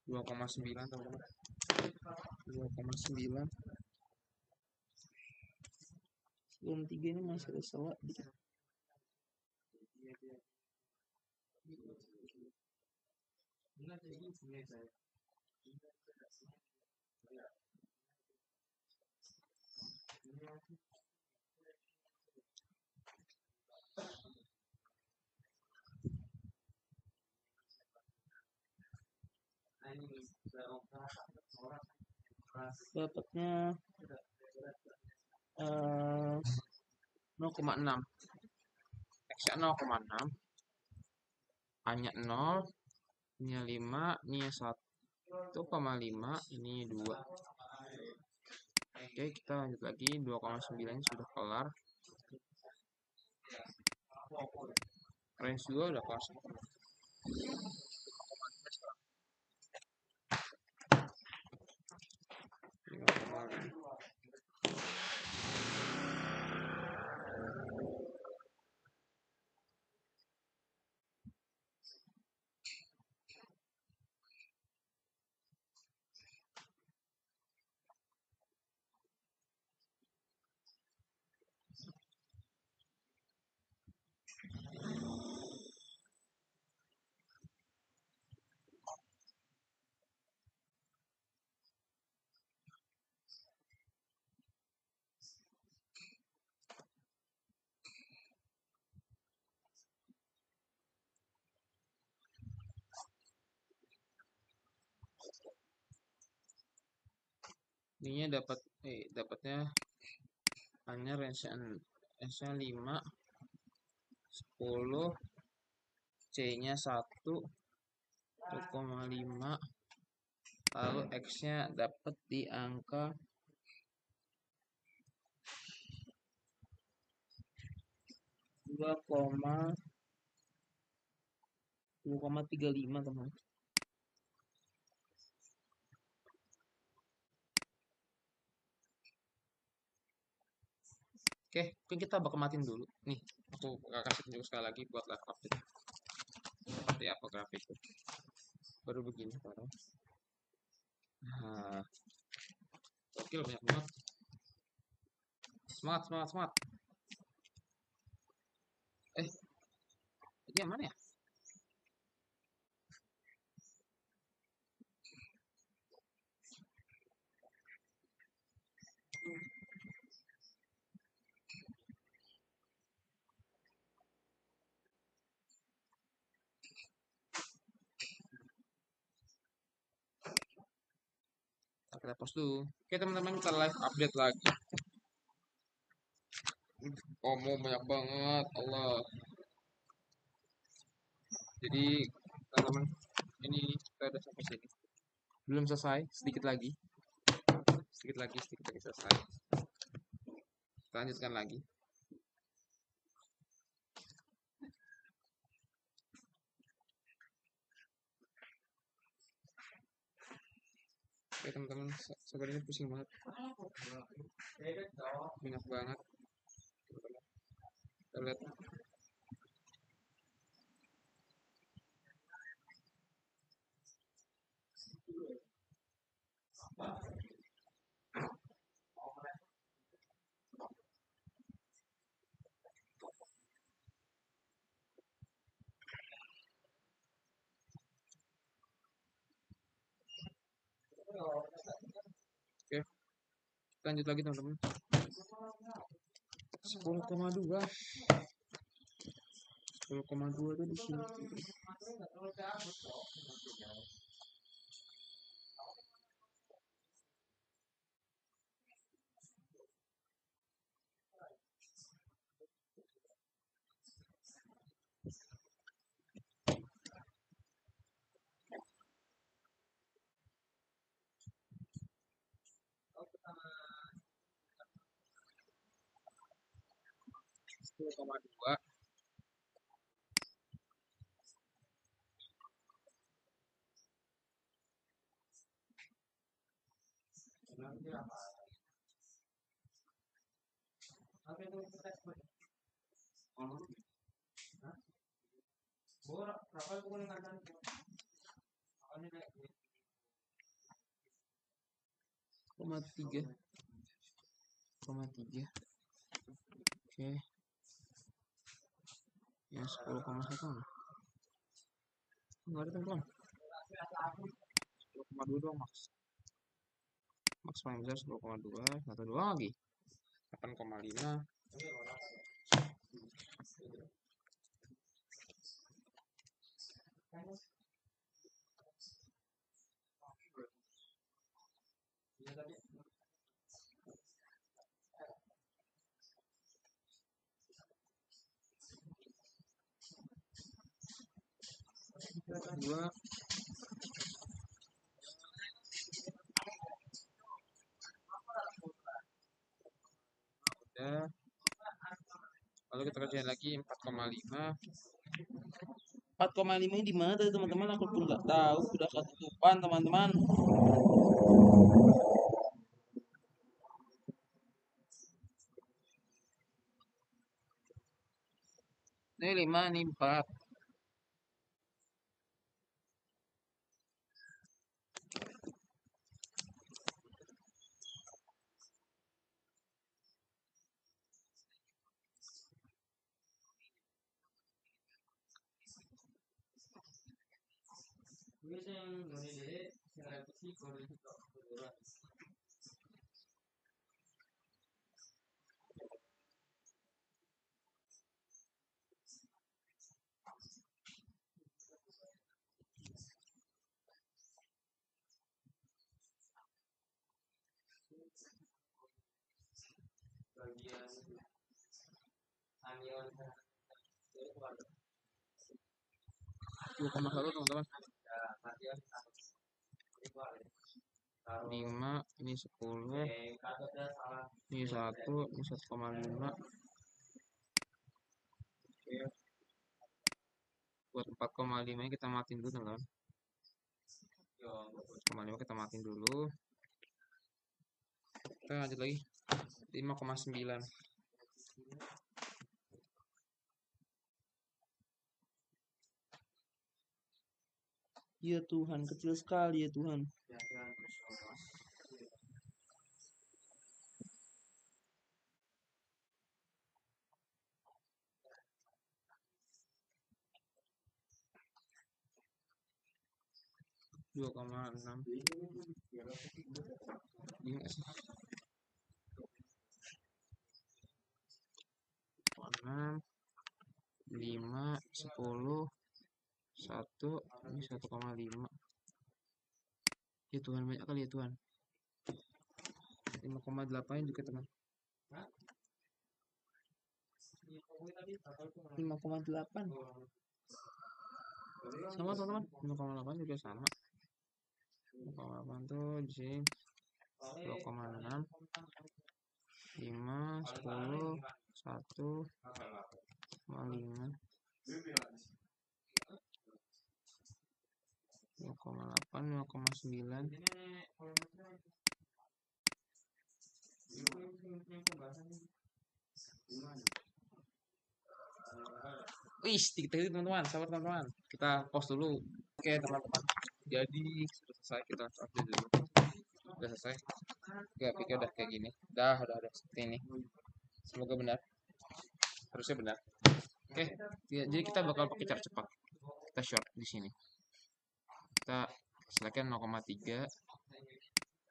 2,9 teman-teman. 2,9. Sebelum 3 ini masih ada salah. Dapatnya 0,6. X-nya 0,6. A-nya 0, ini 5, ini 1,5, ini 2. Oke, kita lanjut lagi. 2,9 sudah kelar. Range 2 udah kelar. Ininya dapatnya hanya range-nya 5, 10, C-nya 1,5. Lalu X-nya dapat di angka 2,35 teman. Oke, mungkin kita bakal matiin dulu. Nih, aku kasih tunjuk sekali lagi buat live update. Seperti apa grafiknya. Baru begini sekarang. Nah, oke, banyak banget. Semangat. Ini yang mana ya? Kita post dulu. Oke teman-teman, kita live update lagi. Mau banyak banget, Allah. Jadi teman-teman, ini kita udah sampai sini. Belum selesai, sedikit lagi selesai. Kita lanjutkan lagi. Oke teman-teman, sabar ini pusing banget, banyak banget. Kita lihat. Oke, kita lanjut lagi teman-teman. 10,2 10,2 tuh di sini. Sepuluh koma dua. Koma tiga. Oke. Yang 10,1 enggak ada teman-teman. 10,2 doang max paling besar 10,2. Satu doang lagi 8,5. Dua. Udah. Lalu kita kerjain lagi 4,5.
4,5 ini di mana tadi teman-teman? Aku pun nggak tahu. Udah satu tupan teman-teman.
Ini 5, ini 4. Dua koma satu teman-teman. 5, ini 10, ini 1, ini 1,5. Oke. Buat 4,5 ini kita matiin dulu teman-teman. 4,5 kita matiin dulu. Kita lanjut lagi 5,9.
Ya Tuhan, kecil sekali ya Tuhan.
Dua koma enam. Ini nggak sih? 6, 5, 10, 1, ini 1,5. Ya Tuhan, banyak kali ya Tuhan. 5,8 juga teman.
5,8.
Sama teman-teman, 5,8 juga sama. 0,8 tuh di sini 2,6, 5, 10, 1, 5, 2,8, 2,9. Wih, sedikit teman-teman, sabar teman-teman. Kita pause dulu. Oke teman-teman, jadi sudah selesai, kita update dulu. Udah selesai. Grafiknya udah kayak gini. Udah seperti ini. Semoga benar. Harusnya benar. Oke, jadi kita bakal pakai cara cepat. Kita short di sini. Kita selectkan 0,3.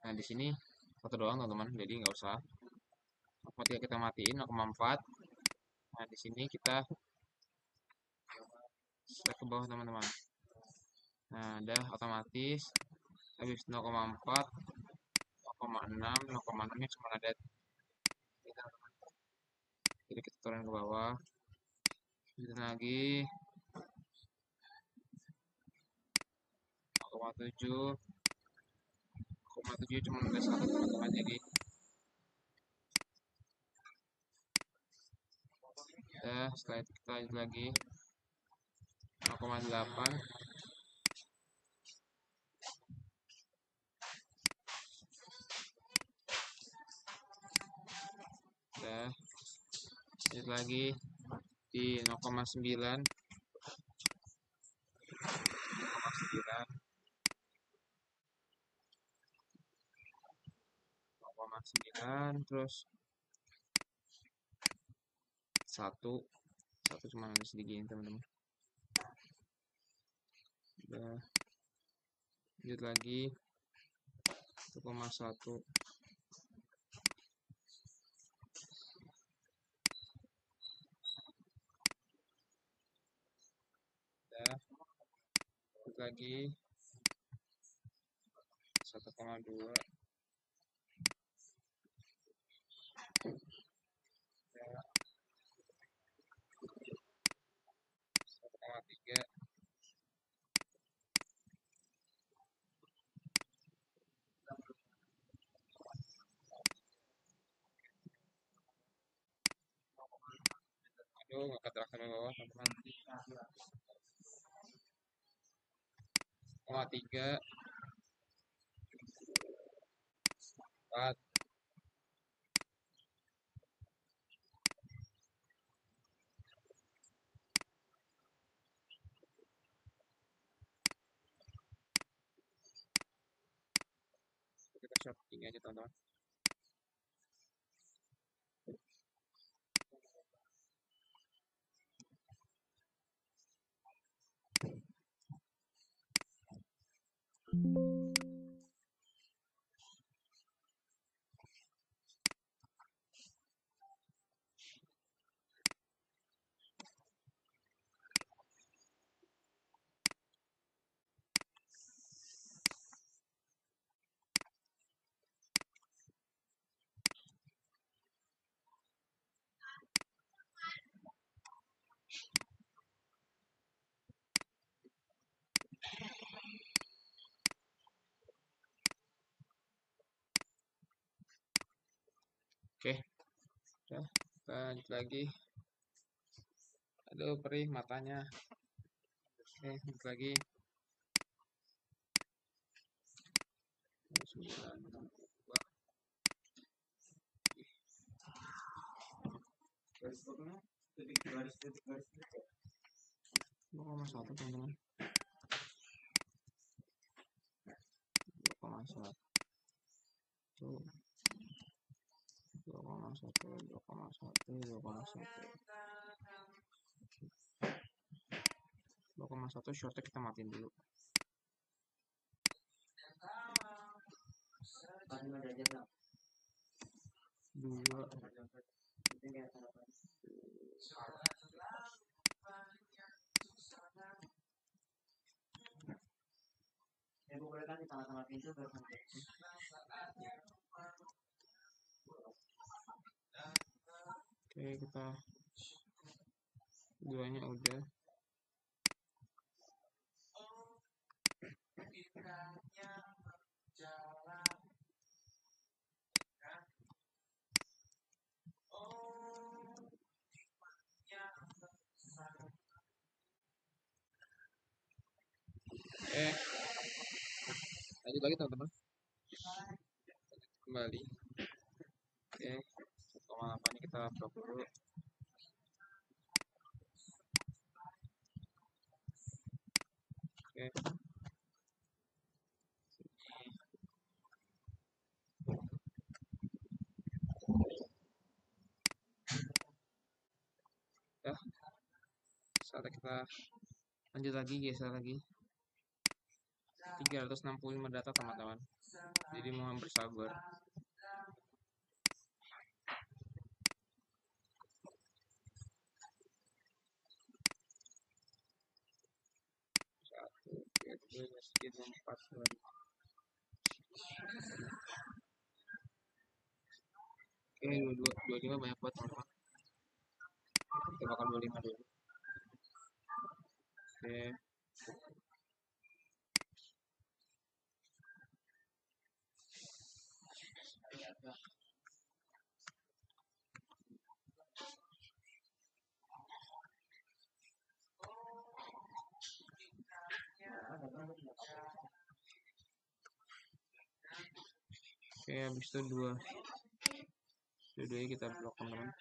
Nah di sini satu doang teman-teman, jadi nggak usah. 0,3 kita matiin, 0,4. Nah di sini kita select ke bawah teman-teman. Nah udah otomatis habis 0,4, 0,6, 0,6 nya cuma ada. Jadi kita turun ke bawah. Kita lagi 0,7, 0,7 cuma ada satu teman-teman, jadi setelah itu kita lanjut lagi 0,8, lanjut lagi di 0,9, 0,9, terus 1 cuma ada sedikit teman-teman. Udah lanjut lagi 1,1, lanjut lagi 1,2, 1,3, aduh nggak keterak sampai bawah teman-teman. 0,3, 4, kita short ini aja teman-teman. Oke, udah lanjut lagi. Aduh perih matanya. Oke, lanjut lagi 9, 2,1 teman-teman. 2,1, 2,1 shortnya kita matiin dulu. 2, oke kita 2-nya udah. lanjut lagi teman-teman, kembali. Oke, 1,8 ini kita blok dulu. Oke, ya, saatnya kita lanjut lagi, geser lagi. 365 data teman-teman, jadi mohon bersabar. Satu, dua, tiga, empat, lima. Oke, 25 banyak buat teman-teman. Kita bakal 25 dulu. Oke. Oke, habis itu dua kita blok teman-teman.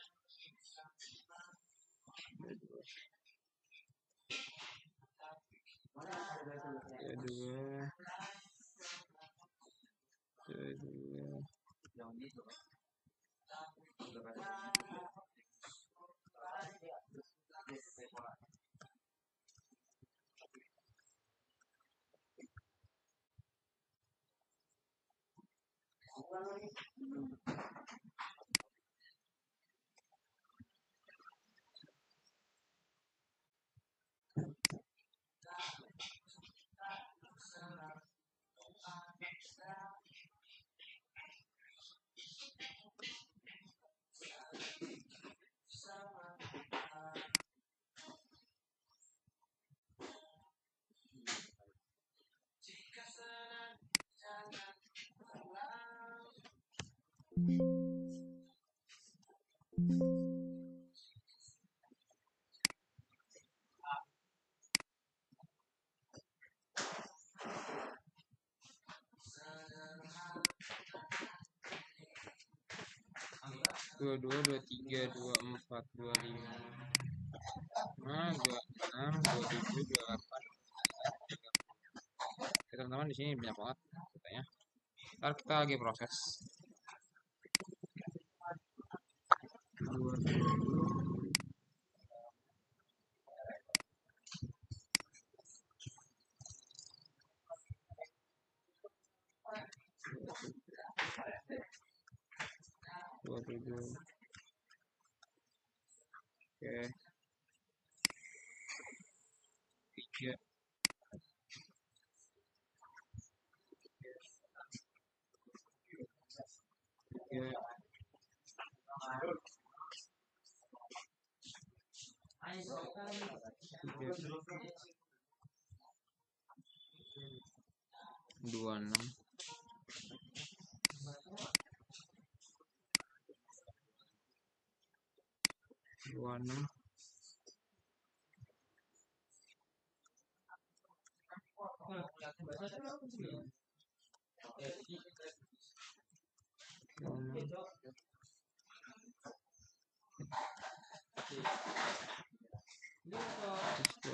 Dua, 23, 24, 25, 26, 27, 28. Oke, teman-teman, di sini banyak banget katanya. Ntar kita lagi proses. 27. Oke. 3. 3. 26. 26.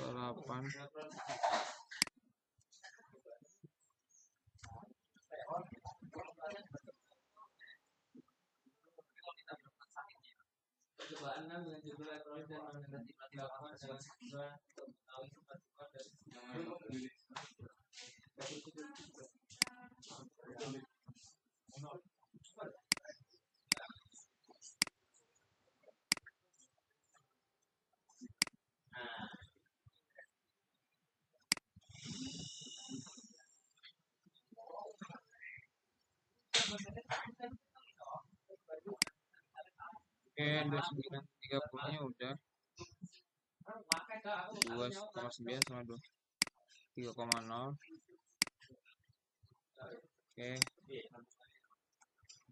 28. Oke, 29, 30 nya udah. 2,9 sama 3,0. Oke,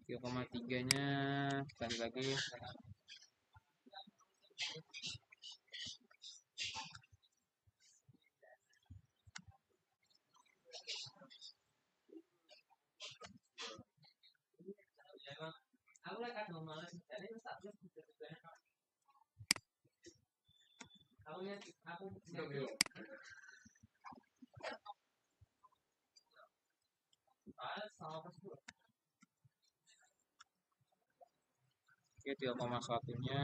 3,3 nya kita lihat lagi. Oke, 3,1-nya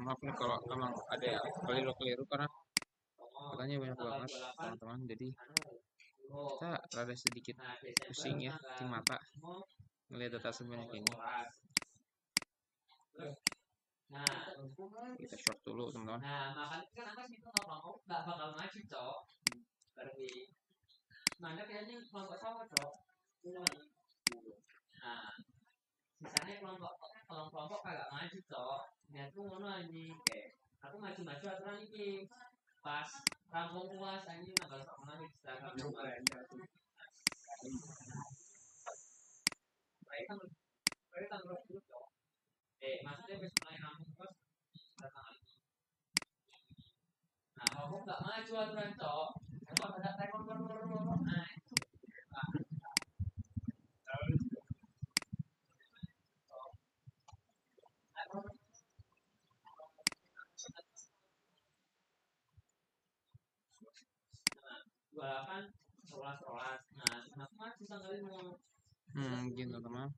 maaf nih kalau emang ada yang keliru karena katanya banyak banget teman-teman, jadi kita rada sedikit pusing ya di mata ngelihat data sebanyak ini. Kita short dulu teman-teman. Mungkin teman-teman.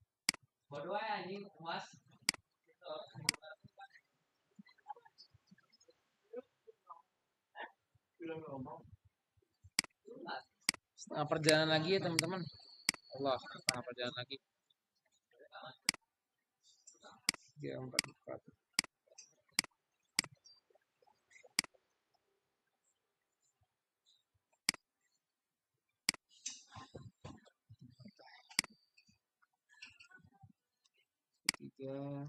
Setengah perjalanan lagi ya teman-teman. Allah, setengah perjalanan lagi. 3, 4, 4. Tiga.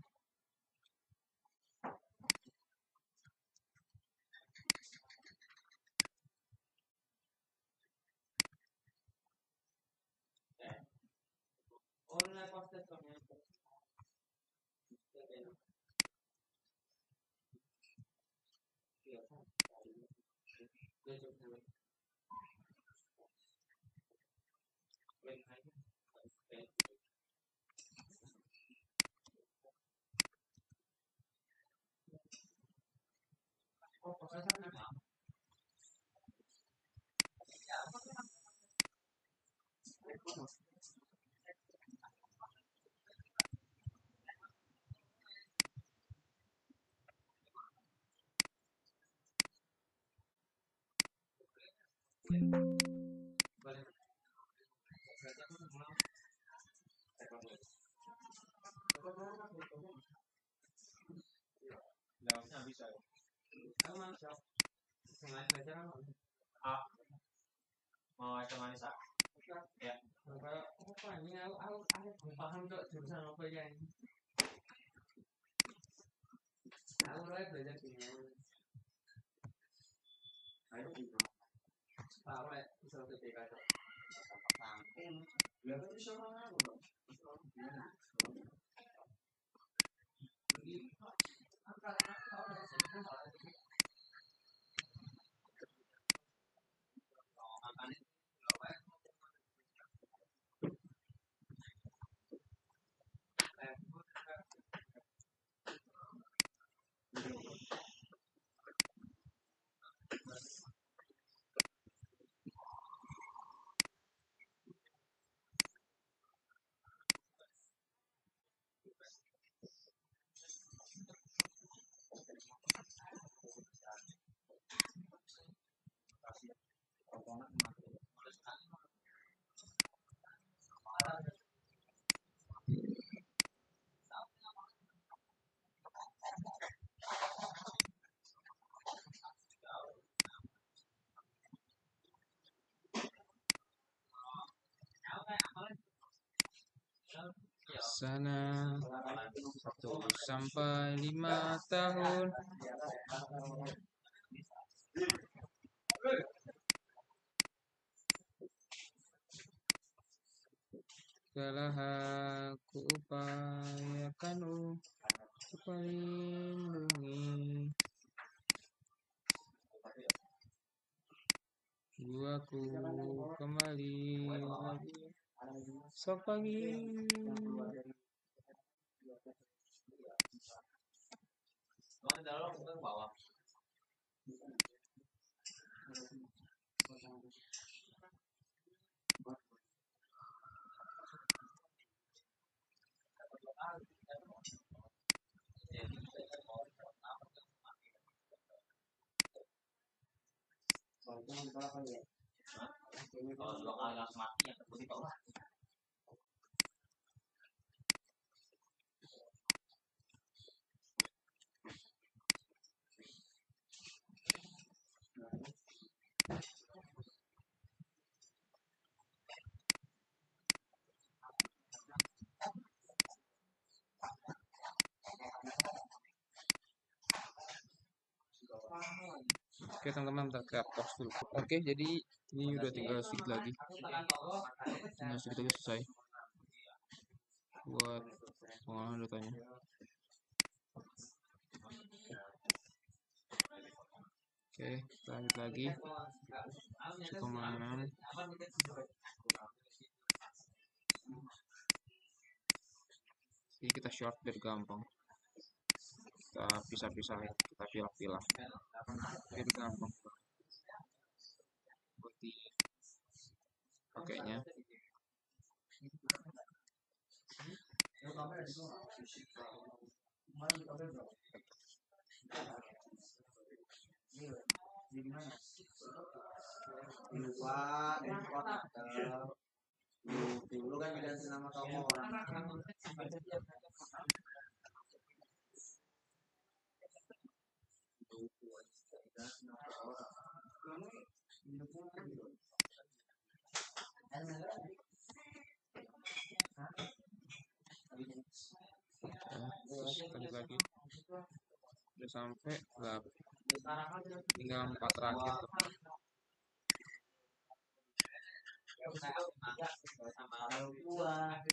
Mau es manis ah? Ya.
Sana 1 sampai 5 tahun. Telah aku upayakan untuk melindungi jiwaku kembali lagi. Sok pagi. Oke teman-teman, kita pause dulu. Oke, jadi ini udah tinggal sedikit lagi. Selesai buat pengolahan datanya. Oke, kita lanjut lagi. 1,6. Jadi kita short biar gampang. Kita pisah-pisahin, kita pilah-pilah biar gampang seperti pakainya.
Dulu kan diganti nama kamu orang.
Terus tadi lagi udah sampai tinggal 4 terakhir tuh.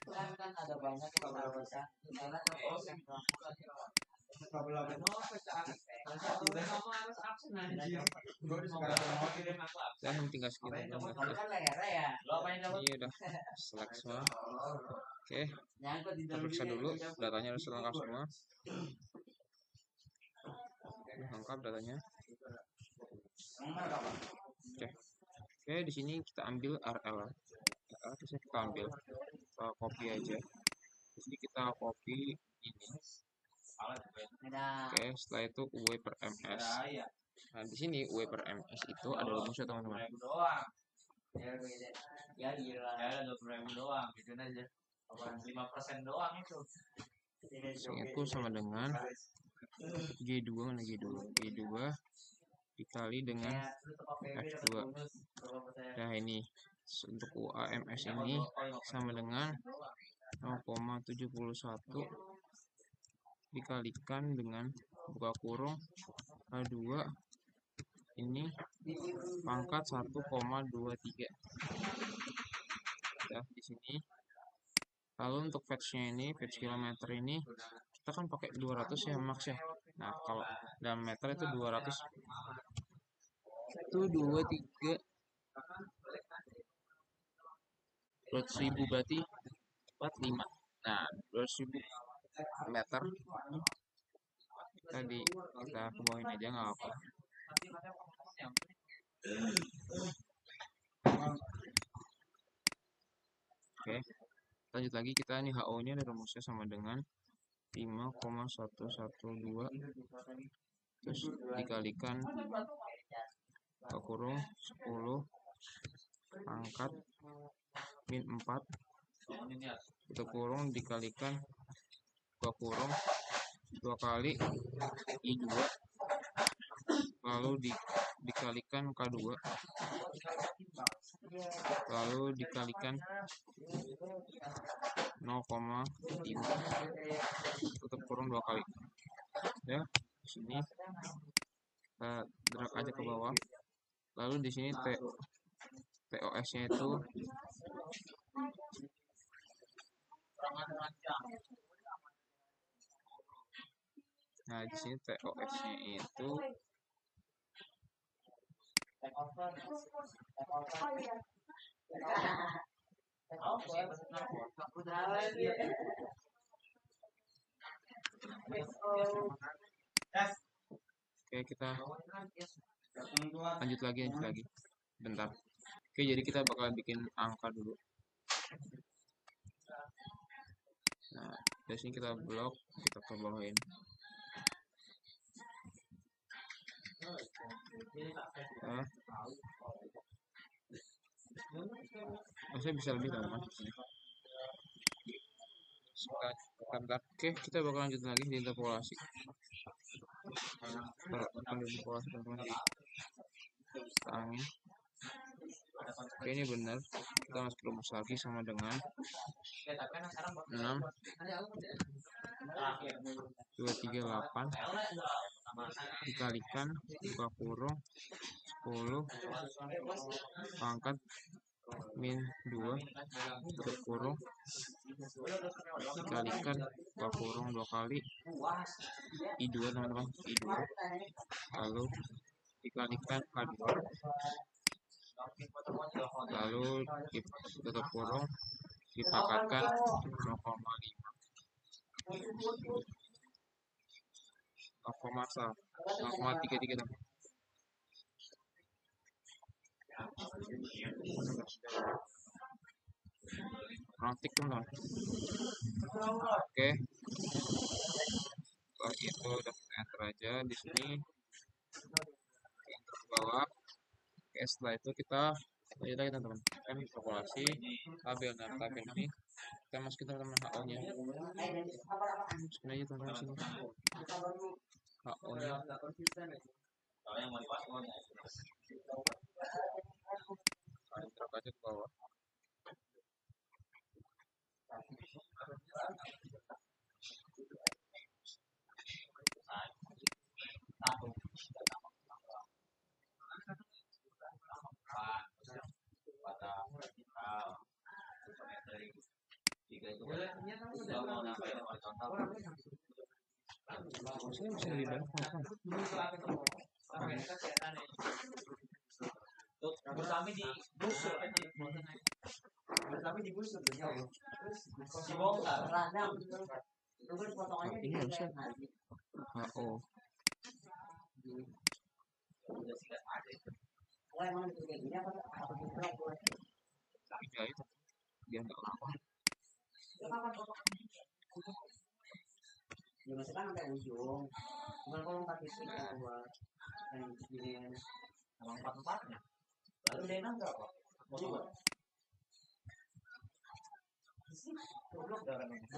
Kan ada banyak yang bisa
Dan tinggal sekitar ini udah selek semua. Oke, kita periksa dulu datanya udah lengkap semua. Lengkap datanya. Oke, di sini kita ambil RL. Terusnya kita ambil copy aja. Jadi kita copy ini. Oke, setelah itu UE per MS. Nah, di sini UE per MS itu ada rumusnya teman-teman.
Ya gila. Ya 20.000 doang, gitu aja. 5% doang itu.
Itu sama dengan G2, mana G2? G2 dikali dengan F2. Nah ini untuk UAMS ini sama dengan 0,71 dikalikan dengan buka kurung H2 ini pangkat 1,23. Ya, di sini. Lalu untuk fetch-nya ini, fetch kilometer ini kita kan pakai 200 ya max ya. Nah, kalau dalam meter itu 200. Itu 23 200.000 berarti 45. Nah, 200.000 meter kita kebawain aja nggak apa. Oke, lanjut lagi kita nih HO nya ada rumusnya sama dengan 5,112 terus dikalikan kurung 10 pangkat min 4 tutup kurung dikalikan 2 kurung 2 kali I2 lalu dikalikan K2 lalu dikalikan 0,5 tutup kurung 2 kali ya. Di sini kita drag aja ke bawah, lalu di sini TOS nya itu nah di sini TOS nya itu oke, kita lanjut lagi bentar. Oke, jadi kita bakalan bikin angka dulu. Nah, dari sini kita blok, kita ke bawahin. Saya bisa lebih gampang. Bentar. Oke, kita bakal lanjut lagi di interpolasi. Kita interpolasi teman-teman di angin. Oke, ini benar. Kita masuk rumus lagi sama dengan 6 238 dikalikan buka kurung 10 pangkat min 2 tutup kurung dikalikan buka kurung 2 kali I2 teman-teman, I2 lalu dikalikan K2 lalu tutup kurung dipangkatkan 0,5 0,33 teman. Praktik teman-teman. Oke, setelah itu udah enter aja di sini, enter ke bawah. Oke, setelah itu kita lanjut lagi teman-teman, kan kalkulasi tabel ini kita masukin teman-teman HO nya, masukin aja teman-teman sini HO nya, drag aja ke bawah. Saya bisa lebih banyak
Kami di busur
ini harusnya HO ya itu biar nggak lama.
Dimasukkan sampai ujung. Bukan kalau 4 isi buat yang begini.
Sama 4-4-nya. Lalu Dena berapa? Juga. Goblok darah ini. 4.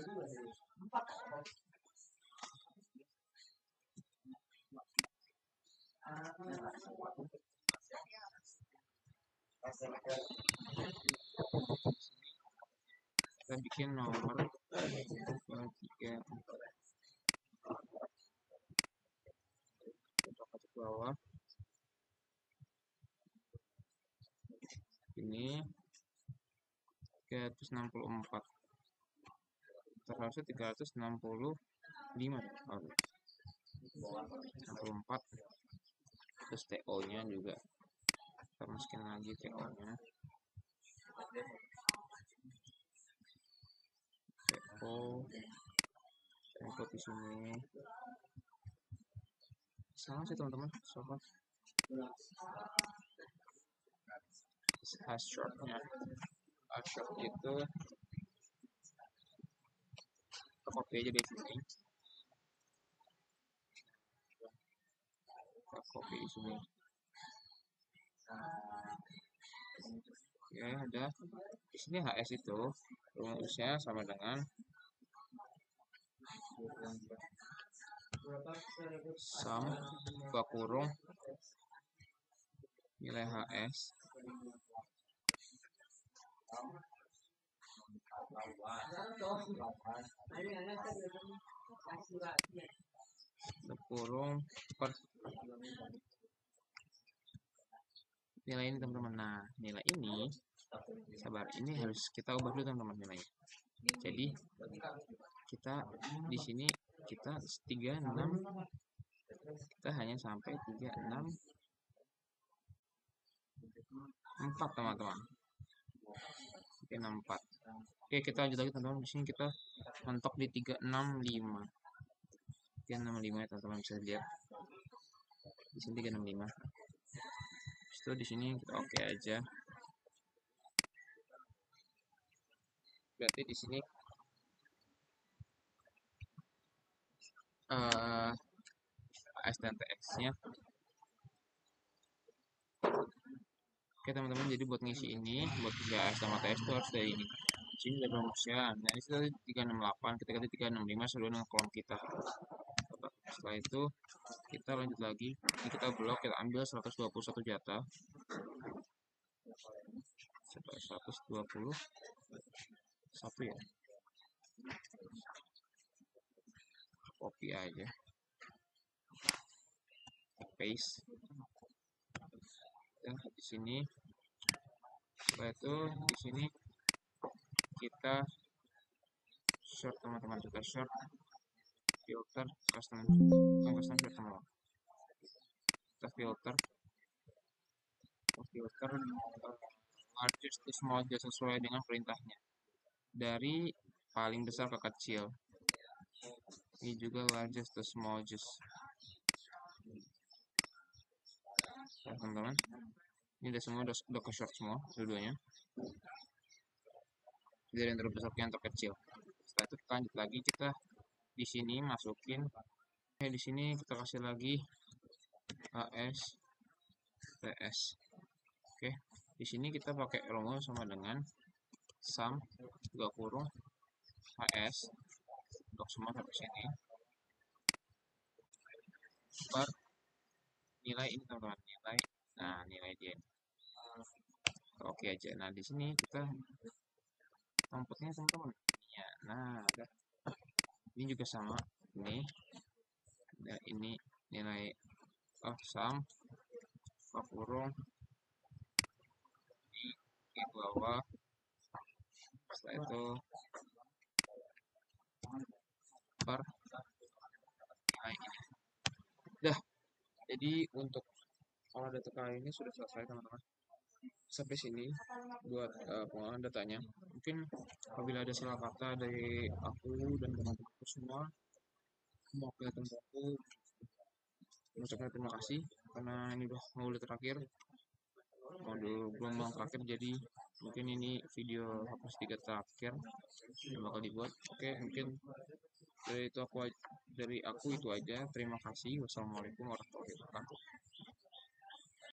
Kita bikin nomor 2, 3, 4 kita ke bawah ini 364 terharusnya 365 64 terus TO nya juga kita masukin lagi TO nya TO di sini sama sih teman-teman, sobat hash shortnya itu kita copy aja di sini, kita copy di sini Oke, ada di sini HS itu rumusnya sama dengan sum buka kurung nilai HS kurung per nilai ini teman-teman. Nah, nilai ini sabar, ini harus kita ubah dulu teman-teman nilainya. Jadi kita di sini kita 36, kita hanya sampai 364 teman-teman. Oke, 64. Oke, kita lanjut lagi teman-teman. Di sini kita mentok di 365. 365 ya teman-teman, bisa lihat. Di sini 365. Itu di sini kita oke aja. Berarti di sini AS dan TX-nya. Oke teman-teman, jadi buat ngisi ini, buat 3S sama TS itu harus dari ini. Di sini ada rumusnya. Nah, ini tadi 368, kita ganti 365 sesuai dengan kolom kita. Setelah itu kita lanjut lagi, ini kita blok, kita ambil 121 jatah. 121 ya. Copy aja. Paste. Ya, di sini. Setelah itu di sini kita short teman-teman, kita short filter custom filter teman. Kita filter largest to small sesuai dengan perintahnya, dari paling besar ke kecil. Ini juga largest to small ya teman-teman. Ini udah semua udah ke short semua dua-duanya, dari yang terbesar ke yang terkecil. Setelah itu kita lanjut lagi, kita di sini masukin di sini kita kasih lagi AS TS. Oke, di sini kita pakai rumus sama dengan sum buka kurung HS untuk semua sampai sini per nilai ini teman-teman, nilai dia ini. Oke aja. Nah, di sini kita tempatnya teman-teman ya. Nah, ini juga sama, ini nah, ini nilai sum buka kurung di bawah. Setelah itu per nilai ini. Dah, jadi untuk olah data kali ini sudah selesai teman-teman. Sampai sini buat pengolahan datanya. Mungkin apabila ada salah kata dari aku dan teman-temanku semua, mewakili teman-temanku mengucapkan terima kasih karena ini udah modul terakhir, modul gelombang terakhir, jadi mungkin ini video hapus 3 terakhir yang bakal dibuat. Oke, mungkin dari aku itu aja. Terima kasih. Wassalamualaikum warahmatullahi wabarakatuh.